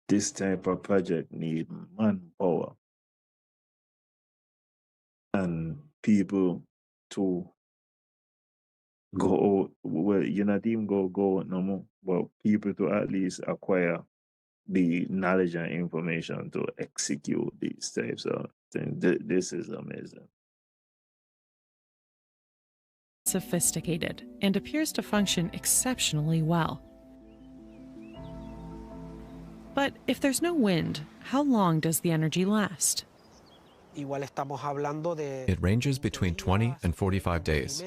this type of project need manpower and people to go out. Well, you not even go out no more, but people to at least acquire the knowledge and information to execute these types of things. This is amazing. Sophisticated and appears to function exceptionally well. But if there's no wind, how long does the energy last? It ranges between 20 and 45 days.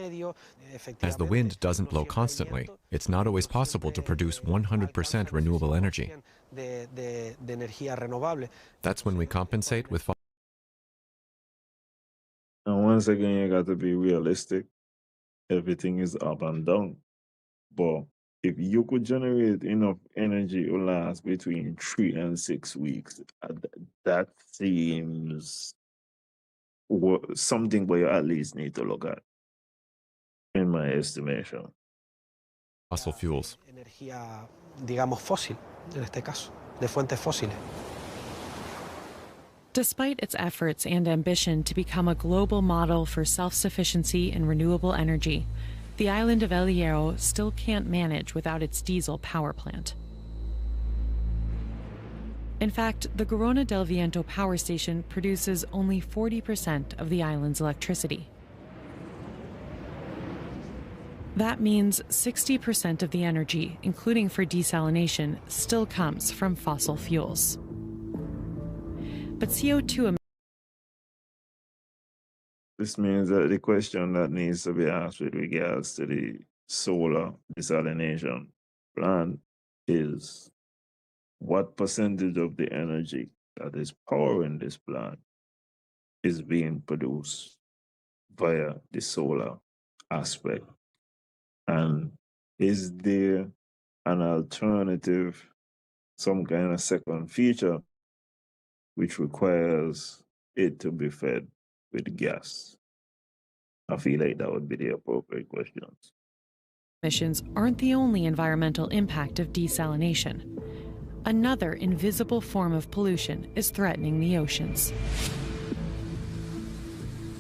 As the wind doesn't blow constantly, it's not always possible to produce 100% renewable energy. That's when we compensate with. And once again, you got to be realistic. Everything is up and down. But if you could generate enough energy to last between 3 and 6 weeks, that seems something where you at least need to look at, in my estimation. Fossil fuels. Energía, digamos, fósil, en este caso, de fuentes fósiles. Despite its efforts and ambition to become a global model for self-sufficiency in renewable energy, the island of El Hierro still can't manage without its diesel power plant. In fact, the Corona del Viento power station produces only 40% of the island's electricity. That means 60% of the energy, including for desalination, still comes from fossil fuels. But CO2 This means that the question that needs to be asked with regards to the solar desalination plant is, what percentage of the energy that is powering this plant is being produced via the solar aspect? And is there an alternative, some kind of second feature, which requires it to be fed with gas? I feel like that would be the appropriate questions. emissions aren't the only environmental impact of desalination. Another invisible form of pollution is threatening the oceans.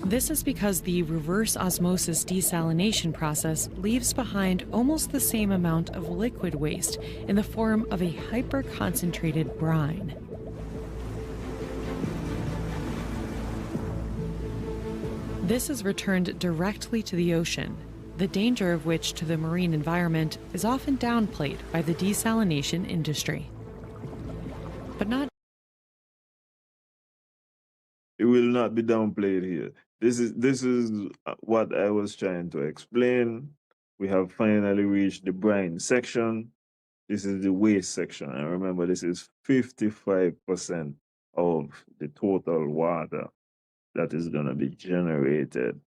This is because the reverse osmosis desalination process leaves behind almost the same amount of liquid waste in the form of a hyper-concentrated brine. This is returned directly to the ocean, the danger of which to the marine environment is often downplayed by the desalination industry. But not. It will not be downplayed here. This is what I was trying to explain. We have finally reached the brine section. This is the waste section. And remember, this is 55% of the total water that is going to be generated.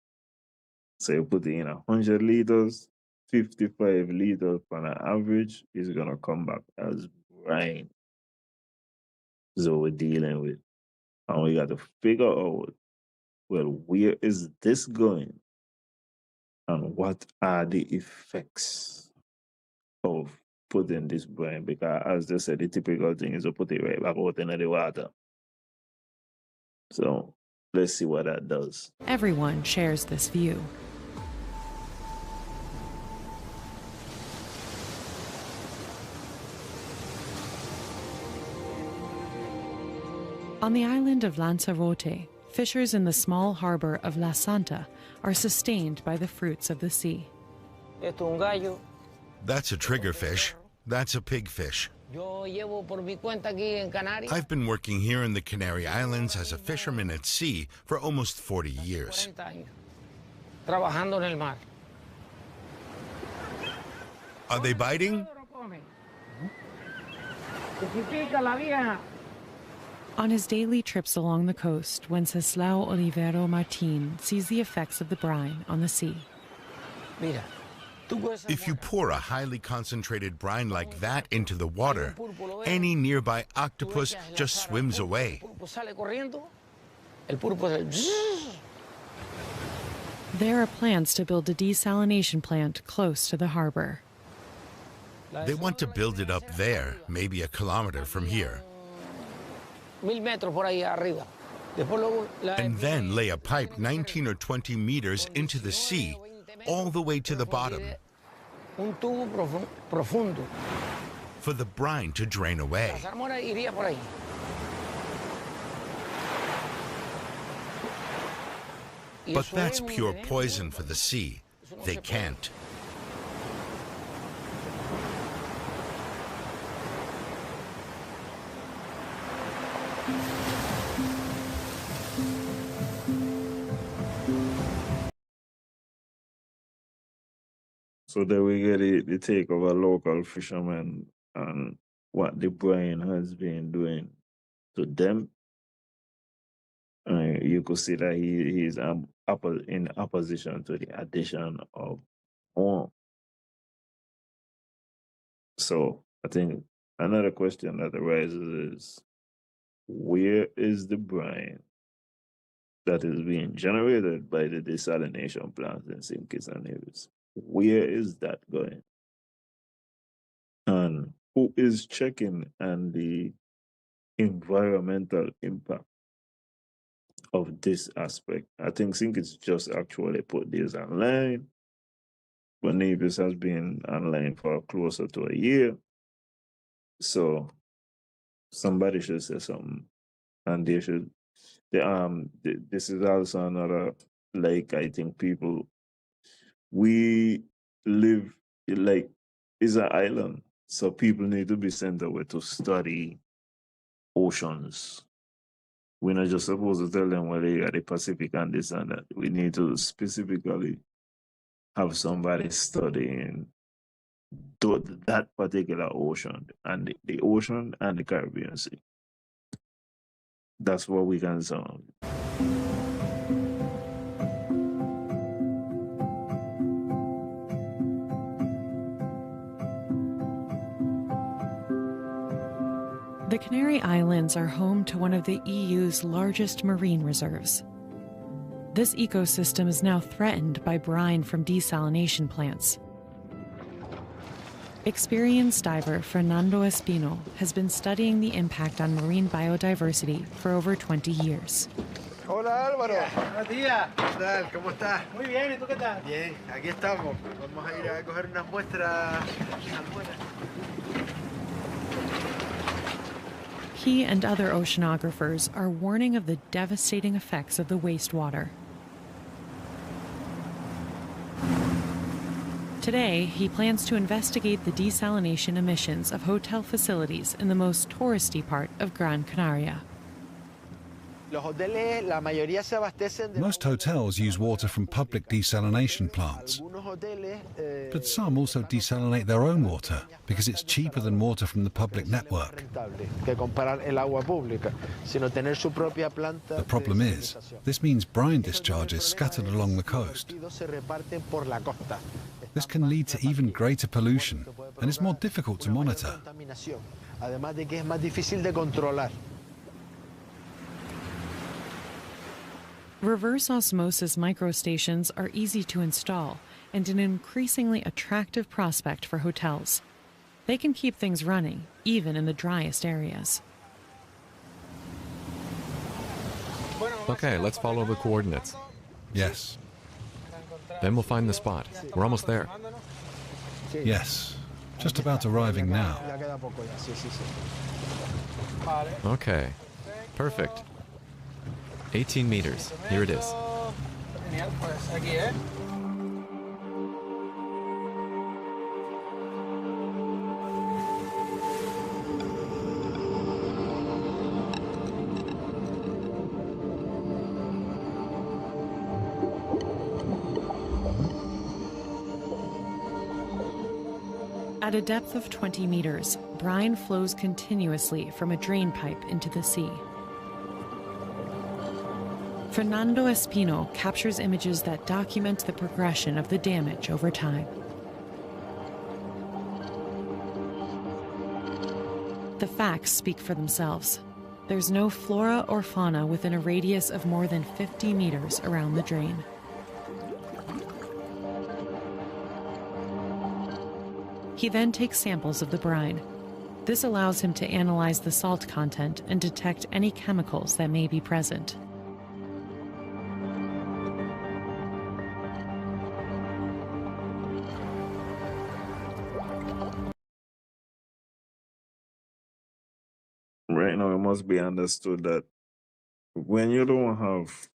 So you put in 100 liters, 55 liters on an average is going to come back as brine. So we're dealing with. And we got to figure out, well, where is this going? And what are the effects of putting this brine? Because as they said, the typical thing is to put it right back out into the water. So let's see what that does. Everyone shares this view. On the island of Lanzarote, fishers in the small harbor of La Santa are sustained by the fruits of the sea. That's a triggerfish. That's a pigfish. I've been working here in the Canary Islands as a fisherman at sea for almost 40 years. Are they biting? On his daily trips along the coast, Wenceslao Olivero Martin sees the effects of the brine on the sea. If you pour a highly concentrated brine like that into the water, any nearby octopus just swims away. There are plans to build a desalination plant close to the harbor. They want to build it up there, maybe a kilometer from here. And then lay a pipe 19 or 20 meters into the sea, all the way to the bottom, for the brine to drain away. But that's pure poison for the sea. They can't. So then we get the take of a local fisherman and what the brine has been doing to them. You could see that he's in opposition to the addition of more. So I think another question that arises is, where is the brine that is being generated by the desalination plants in St. Kitts and Nevis? Where is that going? And who is checking on the environmental impact of this aspect? I think it's just actually put this online, but Nevis has been online for closer to a year. So somebody should say something, and they should. This is also another, like, I think people, we live like, it's an island, so people need to be sent away to study oceans. We're not just supposed to tell them, well, they are the Pacific and this and that. We need to specifically have somebody studying that particular ocean, and the ocean and the Caribbean Sea. That's what we can solve. The Canary Islands are home to one of the EU's largest marine reserves. This ecosystem is now threatened by brine from desalination plants. Experienced diver Fernando Espino has been studying the impact on marine biodiversity for over 20 years. Hola Álvaro. Buenos días. ¿Qué tal? ¿Cómo estás? Muy bien, ¿y tú qué tal? Bien, aquí estamos. Vamos a ir a coger unas muestras afuera. He and other oceanographers are warning of the devastating effects of the wastewater. Today, he plans to investigate the desalination emissions of hotel facilities in the most touristy part of Gran Canaria. Most hotels use water from public desalination plants, but some also desalinate their own water because it's cheaper than water from the public network. The problem is, this means brine discharges scattered along the coast. This can lead to even greater pollution and is more difficult to monitor. Reverse osmosis microstations are easy to install and an increasingly attractive prospect for hotels. They can keep things running, even in the driest areas. Okay, let's follow the coordinates. Yes. Then we'll find the spot. We're almost there. Yes. Just about arriving now. Okay. Perfect. 18 meters. Here it is. At a depth of 20 meters, brine flows continuously from a drain pipe into the sea. Fernando Espino captures images that document the progression of the damage over time. The facts speak for themselves. There's no flora or fauna within a radius of more than 50 meters around the drain. He then takes samples of the brine. This allows him to analyze the salt content and detect any chemicals that may be present. Right now, it must be understood that when you don't have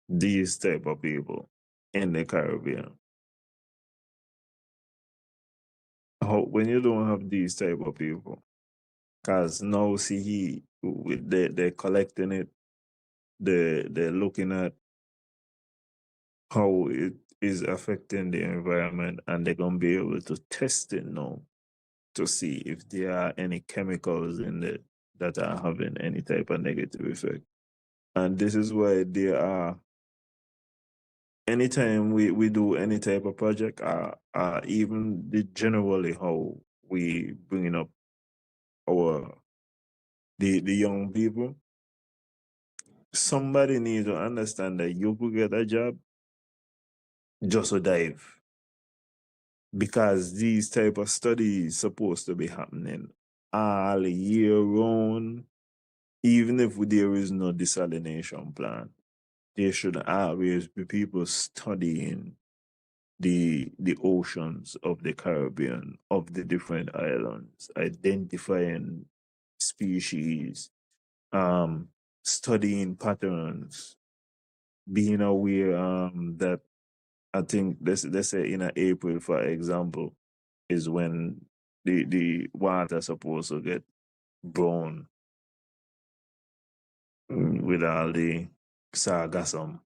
these type of people in the Caribbean, when you don't have these type of people, because now see they're collecting it, they're looking at how it is affecting the environment, and they're gonna be able to test it now to see if there are any chemicals in it that are having any type of negative effect. And this is why there are, anytime we do any type of project, even generally how we bring up the young people, somebody needs to understand that you could get a job just to dive, because these type of studies supposed to be happening all year round. Even if there is no desalination plant, there should always be people studying the oceans of the Caribbean, of the different islands, identifying species, studying patterns, being aware that, I think let's say in April, for example, is when the water supposed to get brown with all the sargassum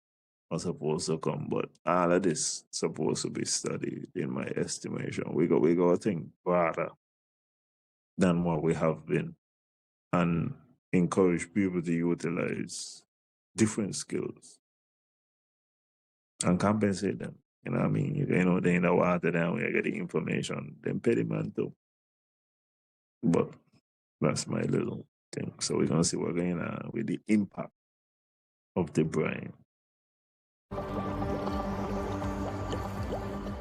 are supposed to come, but all of this supposed to be studied in my estimation. We got to think broader than what we have been, and encourage people to utilize different skills and compensate them. You know what I mean? You know, they in the water down, we get the information, then pay the man too. But that's my little thing. So we're gonna see what's going on with the impact of the brine.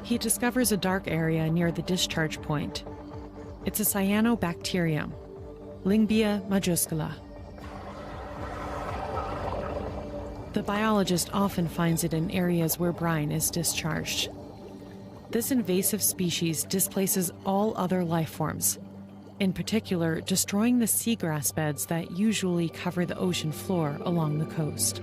He discovers a dark area near the discharge point. It's a cyanobacterium, Lingbia majuscula. The biologist often finds it in areas where brine is discharged. This invasive species displaces all other life forms, in particular destroying the seagrass beds that usually cover the ocean floor along the coast.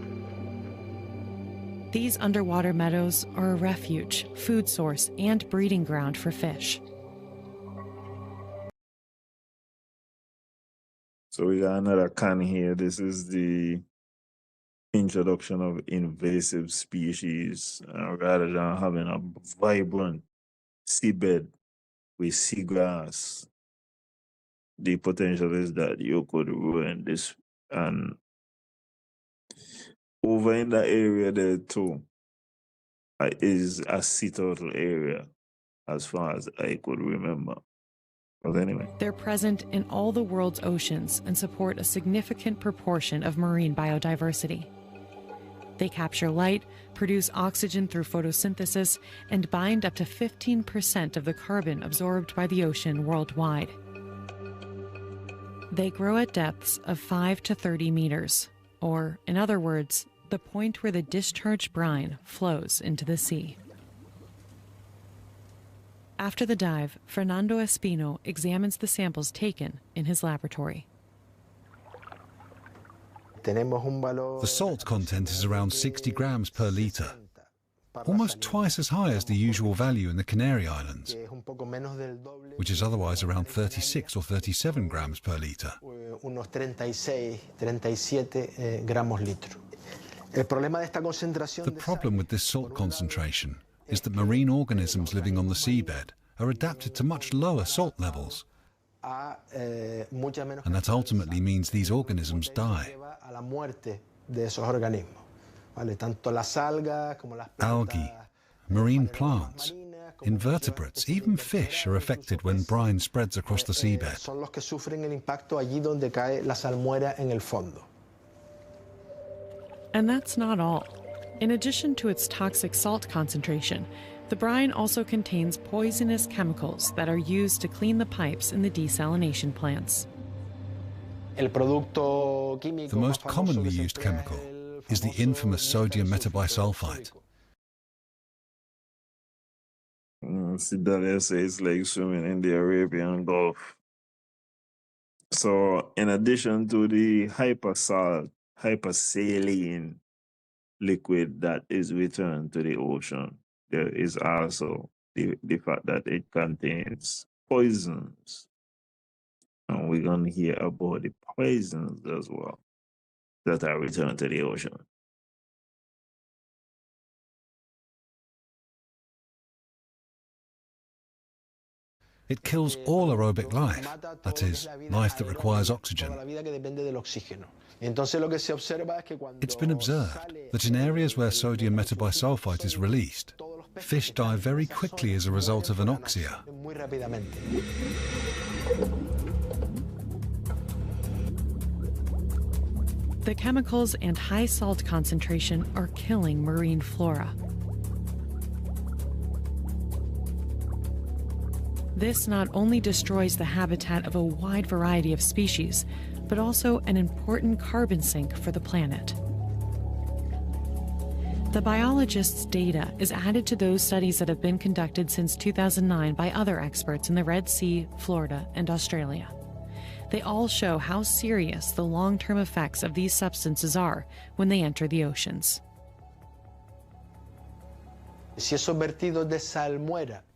These underwater meadows are a refuge, food source, and breeding ground for fish. So we got another can here. This is the introduction of invasive species. Rather than having a vibrant seabed with seagrass, the potential is that you could ruin this. And over in that area there too is a sea turtle area, as far as I could remember. But anyway. They're present in all the world's oceans and support a significant proportion of marine biodiversity. They capture light, produce oxygen through photosynthesis, and bind up to 15% of the carbon absorbed by the ocean worldwide. They grow at depths of 5 to 30 meters, or, in other words, the point where the discharged brine flows into the sea. After the dive, Fernando Espino examines the samples taken in his laboratory. The salt content is around 60 grams per litre, almost twice as high as the usual value in the Canary Islands, which is otherwise around 36 or 37 grams per litre. The problem with this salt concentration is that marine organisms living on the seabed are adapted to much lower salt levels, and that ultimately means these organisms die. Algae, marine plants, Invertebrates, even fish, are affected when brine spreads across the seabed. Son los que sufren el impacto allí donde cae la salmuera en el fondo. And that's not all. In addition to its toxic salt concentration, the brine also contains poisonous chemicals that are used to clean the pipes in the desalination plants. The most commonly used chemical is the infamous sodium metabisulfite. Sidalia says it's like swimming in the Arabian Gulf. So, in addition to the hypersaline liquid that is returned to the ocean, there is also the fact that it contains poisons. And we're going to hear about the poisons as well that are returned to the ocean. It kills all aerobic life, that is, life that requires oxygen. It's been observed that in areas where sodium metabisulfite is released, fish die very quickly as a result of anoxia. The chemicals and high salt concentration are killing marine flora. This not only destroys the habitat of a wide variety of species, but also an important carbon sink for the planet. The biologists' data is added to those studies that have been conducted since 2009 by other experts in the Red Sea, Florida, and Australia. They all show how serious the long-term effects of these substances are when they enter the oceans.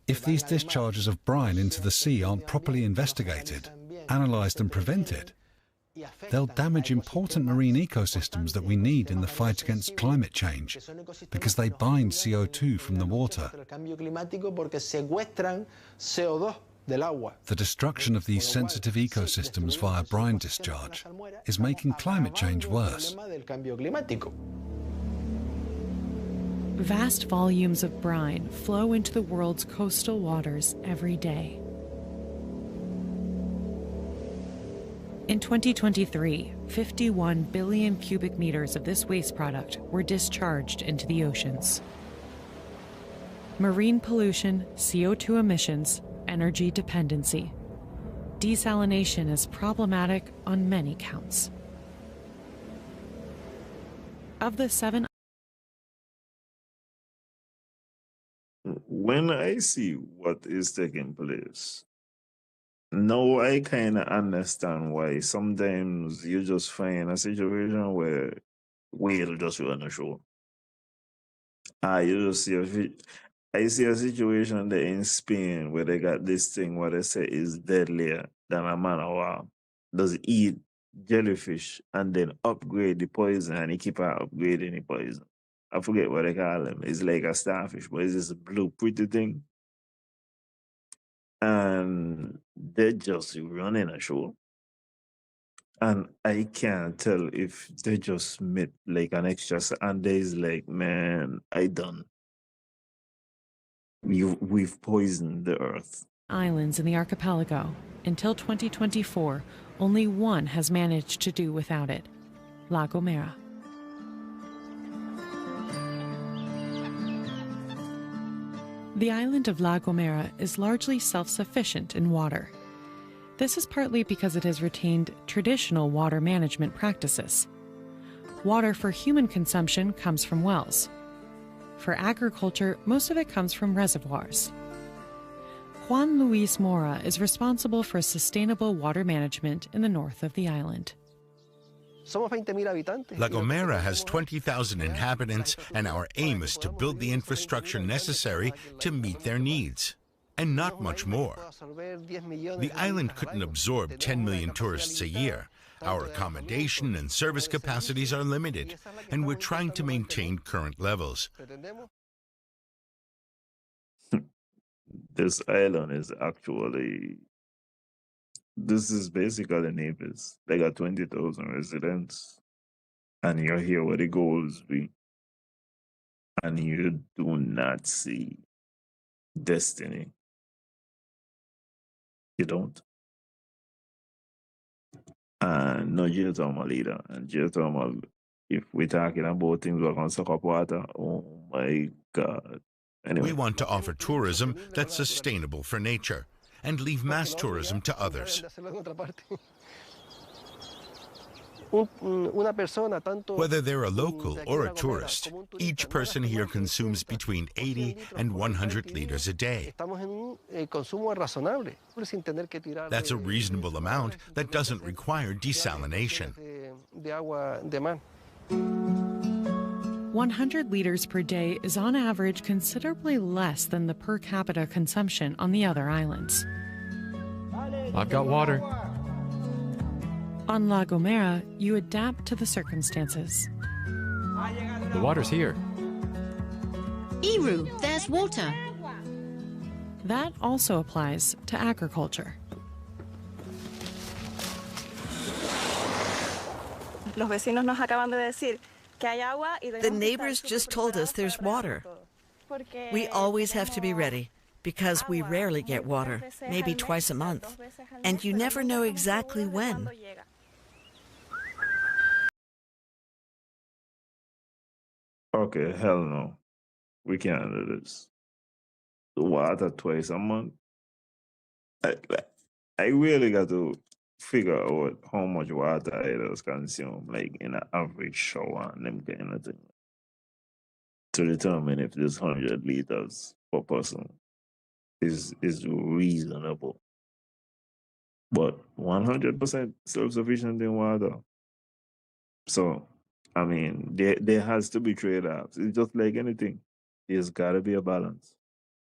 If these discharges of brine into the sea aren't properly investigated, analysed and prevented, they'll damage important marine ecosystems that we need in the fight against climate change, because they bind CO2 from the water. The destruction of these sensitive ecosystems via brine discharge is making climate change worse. Vast volumes of brine flow into the world's coastal waters every day. In 2023, 51 billion cubic meters of this waste product were discharged into the oceans. Marine pollution, CO2 emissions, energy dependency. Desalination is problematic on many counts. Of the 7 When I see what is taking place, now I kind of understand why sometimes you just find a situation where whale just run a show. You just see I see a situation there in Spain where they got this thing what they say is deadlier than a man of war. Does eat jellyfish and then upgrade the poison, and he keep on upgrading the poison. I forget what they call them. It's like a starfish, but it's this blue pretty thing. And they're just running a show. And I can't tell if they just met like an extra, and there's like, man, I done. We've poisoned the earth. Islands in the archipelago. Until 2024, only one has managed to do without it, La Gomera. The island of La Gomera is largely self-sufficient in water. This is partly because it has retained traditional water management practices. Water for human consumption comes from wells. For agriculture, most of it comes from reservoirs. Juan Luis Mora is responsible for sustainable water management in the north of the island. La Gomera has 20,000 inhabitants, and our aim is to build the infrastructure necessary to meet their needs, and not much more. The island couldn't absorb 10 million tourists a year. Our accommodation and service capacities are limited, and we're trying to maintain current levels. This island is actually, this is basically Naples. They got 20,000 residents, and you're here where the goals be, and you do not see destiny. You don't. And no geothermal leader. And geothermal, if we're talking about things that are going to suck up water, oh my God. Anyway. We want to offer tourism that's sustainable for nature and leave mass tourism to others. Whether they're a local or a tourist, each person here consumes between 80 and 100 liters a day. That's a reasonable amount that doesn't require desalination. 100 liters per day is on average considerably less than the per capita consumption on the other islands. I've got water. On La Gomera, you adapt to the circumstances. The water's here. Iru, there's water. That also applies to agriculture. The neighbors just told us there's water. We always have to be ready, because we rarely get water, maybe twice a month, and you never know exactly when. Okay, hell no. We can't do this. The water twice a month. I really got to figure out how much water I does consume, like in an average shower and them kind of thing, to determine if this 100 liters per person is reasonable. But 100% self-sufficient in water. So, I mean, there has to be trade-offs. It's just like anything. There's got to be a balance.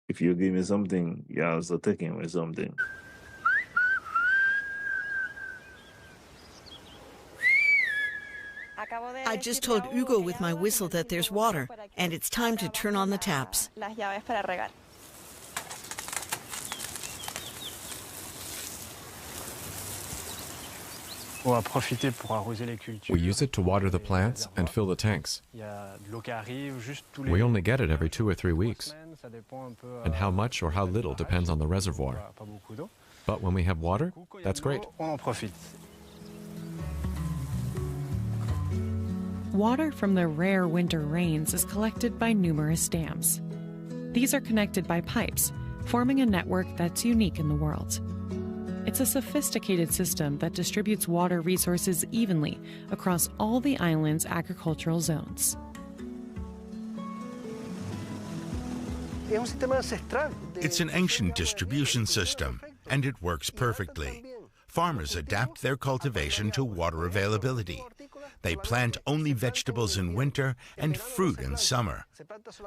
If you give me something, you're also taking away something. I just told Hugo with my whistle that there's water, and it's time to turn on the taps. We use it to water the plants and fill the tanks. We only get it every 2 or 3 weeks. And how much or how little depends on the reservoir. But when we have water, that's great. Water from the rare winter rains is collected by numerous dams. These are connected by pipes, forming a network that's unique in the world. It's a sophisticated system that distributes water resources evenly across all the island's agricultural zones. It's an ancient distribution system, and it works perfectly. Farmers adapt their cultivation to water availability. They plant only vegetables in winter and fruit in summer.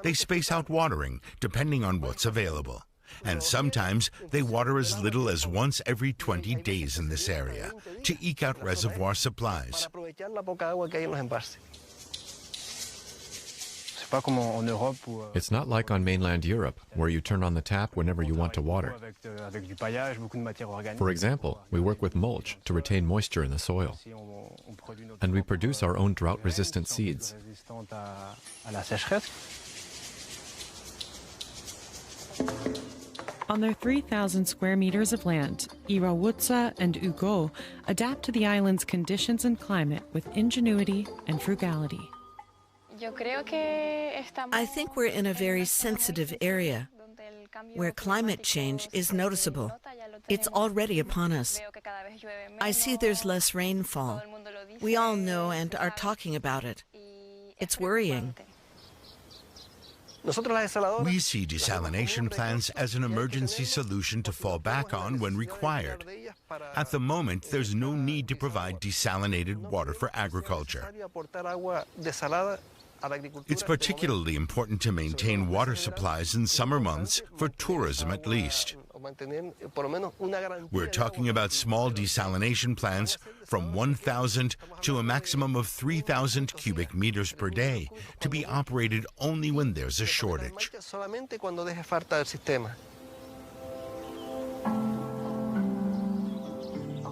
They space out watering depending on what's available. And sometimes they water as little as once every 20 days in this area to eke out reservoir supplies. It's not like on mainland Europe, where you turn on the tap whenever you want to water. For example, we work with mulch to retain moisture in the soil. And we produce our own drought-resistant seeds. On their 3,000 square meters of land, Irawutsa and Hugo adapt to the island's conditions and climate with ingenuity and frugality. I think we're in a very sensitive area where climate change is noticeable. It's already upon us. I see there's less rainfall. We all know and are talking about it. It's worrying. We see desalination plants as an emergency solution to fall back on when required. At the moment, there's no need to provide desalinated water for agriculture. It's particularly important to maintain water supplies in summer months, for tourism at least. We're talking about small desalination plants from 1,000 to a maximum of 3,000 cubic meters per day, to be operated only when there's a shortage.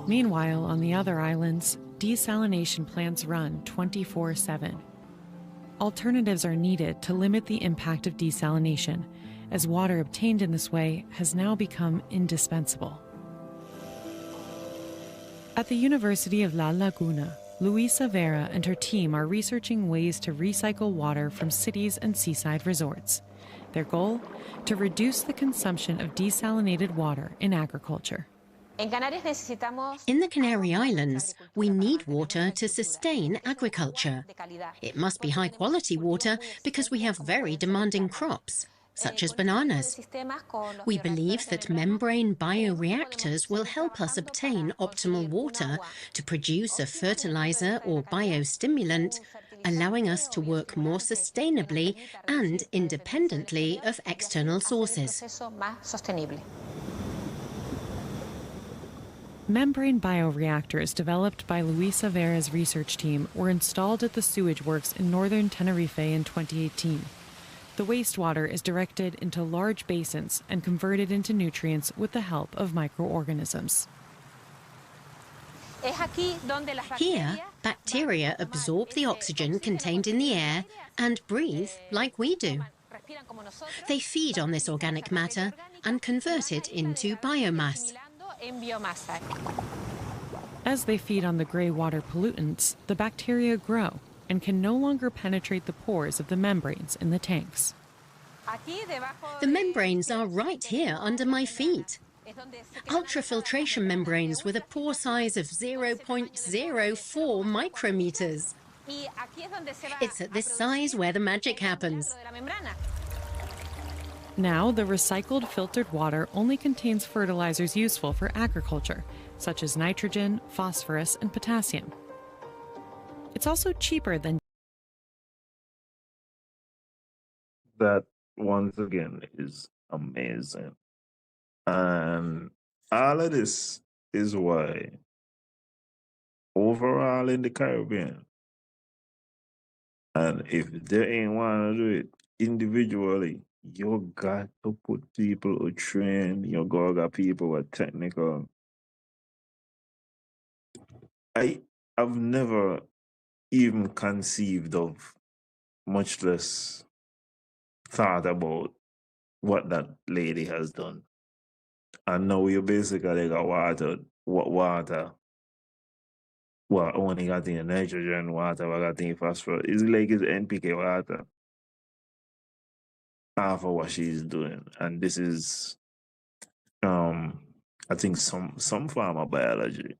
Meanwhile, on the other islands, desalination plants run 24/7. Alternatives are needed to limit the impact of desalination, as water obtained in this way has now become indispensable. At the University of La Laguna, Luisa Vera and her team are researching ways to recycle water from cities and seaside resorts. Their goal? To reduce the consumption of desalinated water in agriculture. In the Canary Islands, we need water to sustain agriculture. It must be high-quality water because we have very demanding crops, such as bananas. We believe that membrane bioreactors will help us obtain optimal water to produce a fertilizer or biostimulant, allowing us to work more sustainably and independently of external sources. Membrane bioreactors developed by Luisa Vera's research team were installed at the sewage works in northern Tenerife in 2018. The wastewater is directed into large basins and converted into nutrients with the help of microorganisms. Here, bacteria absorb the oxygen contained in the air and breathe like we do. They feed on this organic matter and convert it into biomass. As they feed on the gray water pollutants, the bacteria grow and can no longer penetrate the pores of the membranes in the tanks. The membranes are right here under my feet. Ultrafiltration membranes with a pore size of 0.04 micrometers. It's at this size where the magic happens. Now, the recycled filtered water only contains fertilizers useful for agriculture, such as nitrogen, phosphorus, and potassium. It's also cheaper than That, once again, is amazing. And all of this is why, overall in the Caribbean, and if they ain't want to do it individually, you got to put people who train, you got people who are technical. I've never even conceived of, much less thought about what that lady has done. And now you basically got water. Well, only got the nitrogen water, we got the phosphorus. It's like it's NPK water. Half of what she's doing. And this is I think some form of biology.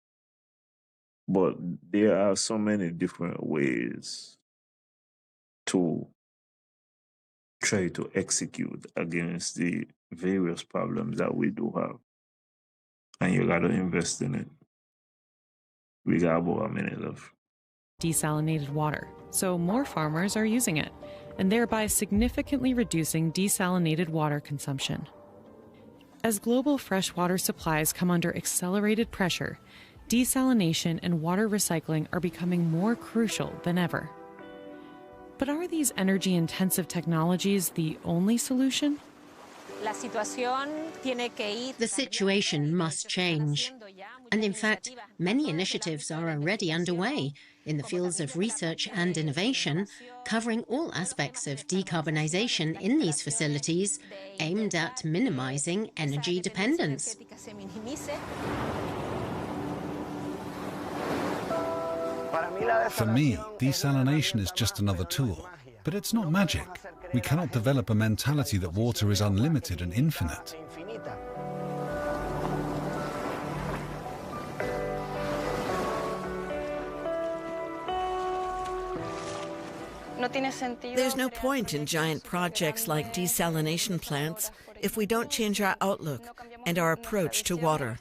But there are so many different ways to try to execute against the various problems that we do have. And you got to invest in it. We got about a minute left. Desalinated water, so more farmers are using it, and thereby significantly reducing desalinated water consumption. As global freshwater supplies come under accelerated pressure, desalination and water recycling are becoming more crucial than ever. But are these energy-intensive technologies the only solution? The situation must change. And in fact, many initiatives are already underway in the fields of research and innovation, covering all aspects of decarbonization in these facilities, aimed at minimizing energy dependence. For me, desalination is just another tool. But it's not magic. We cannot develop a mentality that water is unlimited and infinite. There's no point in giant projects like desalination plants if we don't change our outlook and our approach to water.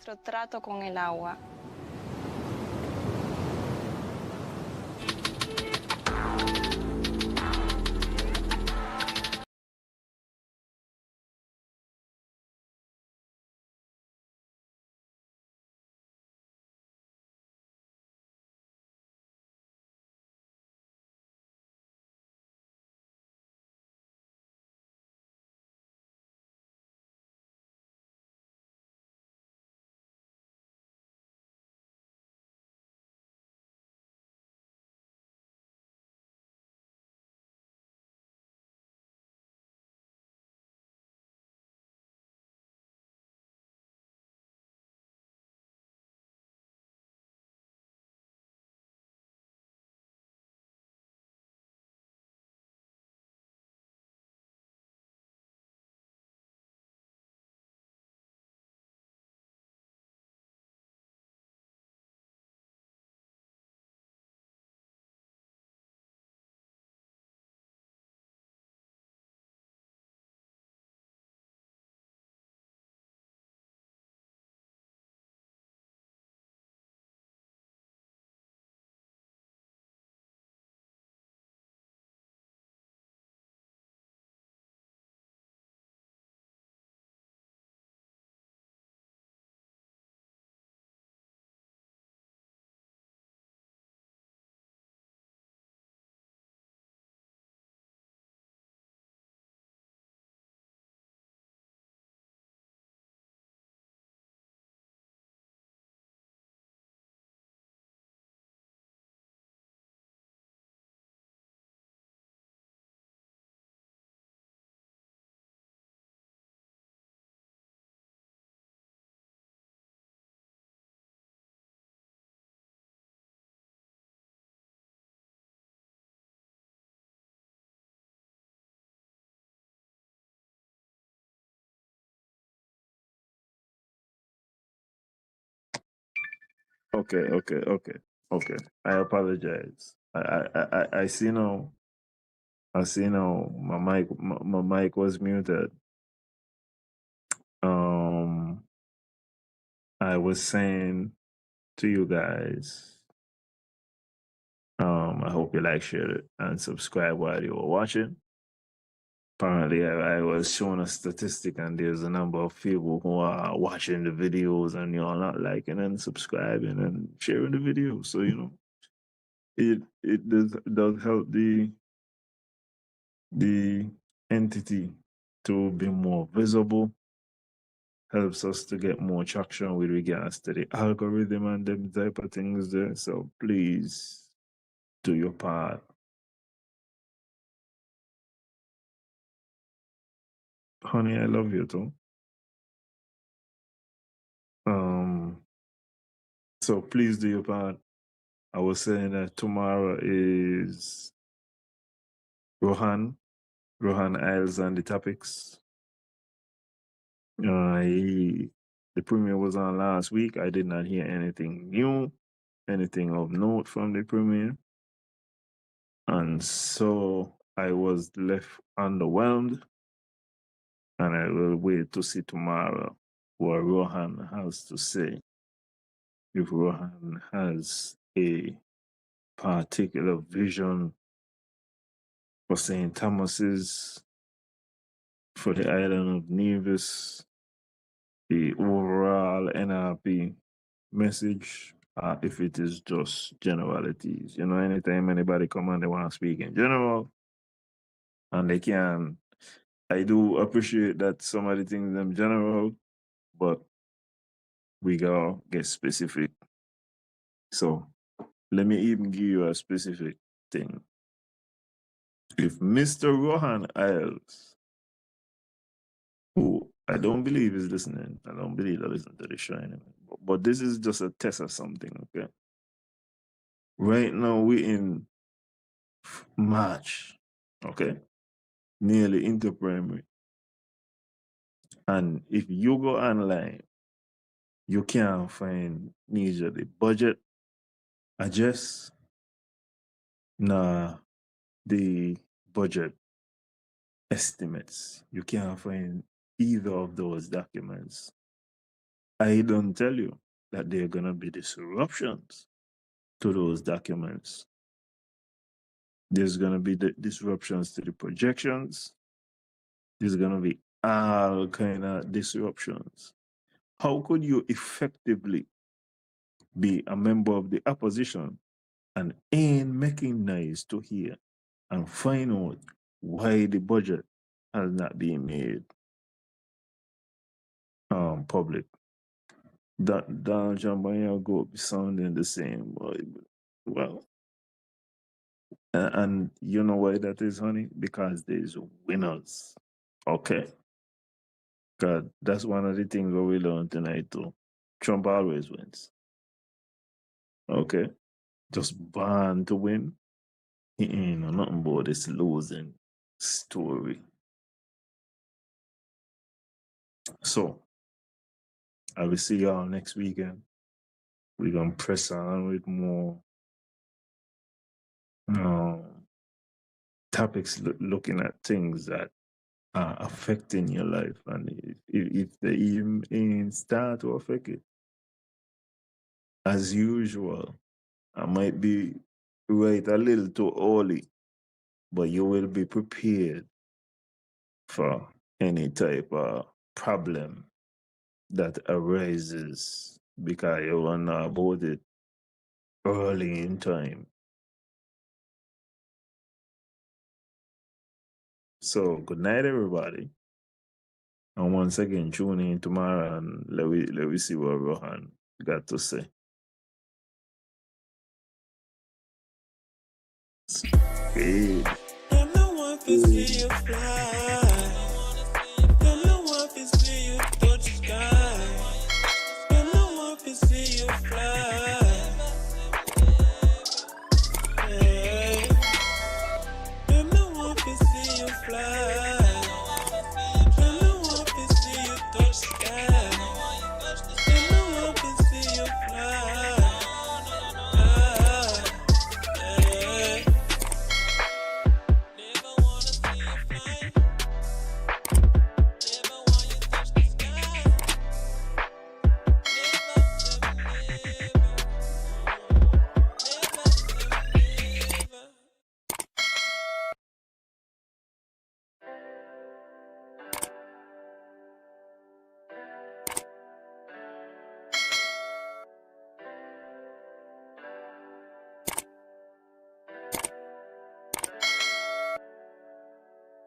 Okay. I apologize. I see now. I see now. My mic was muted. I was saying to you guys. I hope you like, share it, and subscribe while you were watching. Apparently, I was showing a statistic, and there's a number of people who are watching the videos and you're not liking and subscribing and sharing the video. So it does help the entity to be more visible. Helps us to get more traction with regards to the algorithm and them type of things there. So please do your part. Honey, I love you too. So please do your part. I was saying that tomorrow is Rohan Isles and the topics. The premiere was on last week. I did not hear anything new, anything of note from the premiere. And so I was left underwhelmed. And I will wait to see tomorrow what Rohan has to say. If Rohan has a particular vision for St. Thomas's, for the island of Nevis, the overall NRP message, if it is just generalities. Anytime anybody come and they want to speak in general, and they can, I do appreciate that some of the things them general, but we gotta get specific. So let me even give you a specific thing. If Mr. Rohan Isles, who I don't believe is listening, I don't believe they listen to the show anymore, but this is just a test of something, okay? Right now we're in March, okay? Nearly into primary. And if you go online, you can't find neither the budget address nor the budget estimates. You can't find either of those documents. I don't tell you that there are going to be disruptions to those documents. There's going to be the disruptions to the projections. There's going to be all kind of disruptions. How could you effectively be a member of the opposition and ain't making noise to hear and find out why the budget has not been made public? Donald Trump and go be sounding the same, but well, and you know why that is, honey? Because there's winners. Okay. God, that's one of the things that we learned tonight too. Trump always wins. Okay. Just born to win. He ain't know nothing about this losing story. So I will see y'all next weekend. We're gonna press on with more topics looking at things that are affecting your life, and if they even start to affect it, as usual, I might be right a little too early, but you will be prepared for any type of problem that arises because you will know about it early in time. So good night, everybody. And once again, tune in tomorrow and let me see what Rohan got to say. Hey. Them no one fi see you fly. Them no one fi see you touch the sky. Them no one fi see you fly. Hey. Them no one fi see you fly. Them no one fi see you touch the sky. Them no one fi see you fly.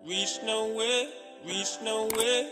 reach nowhere, reach nowhere.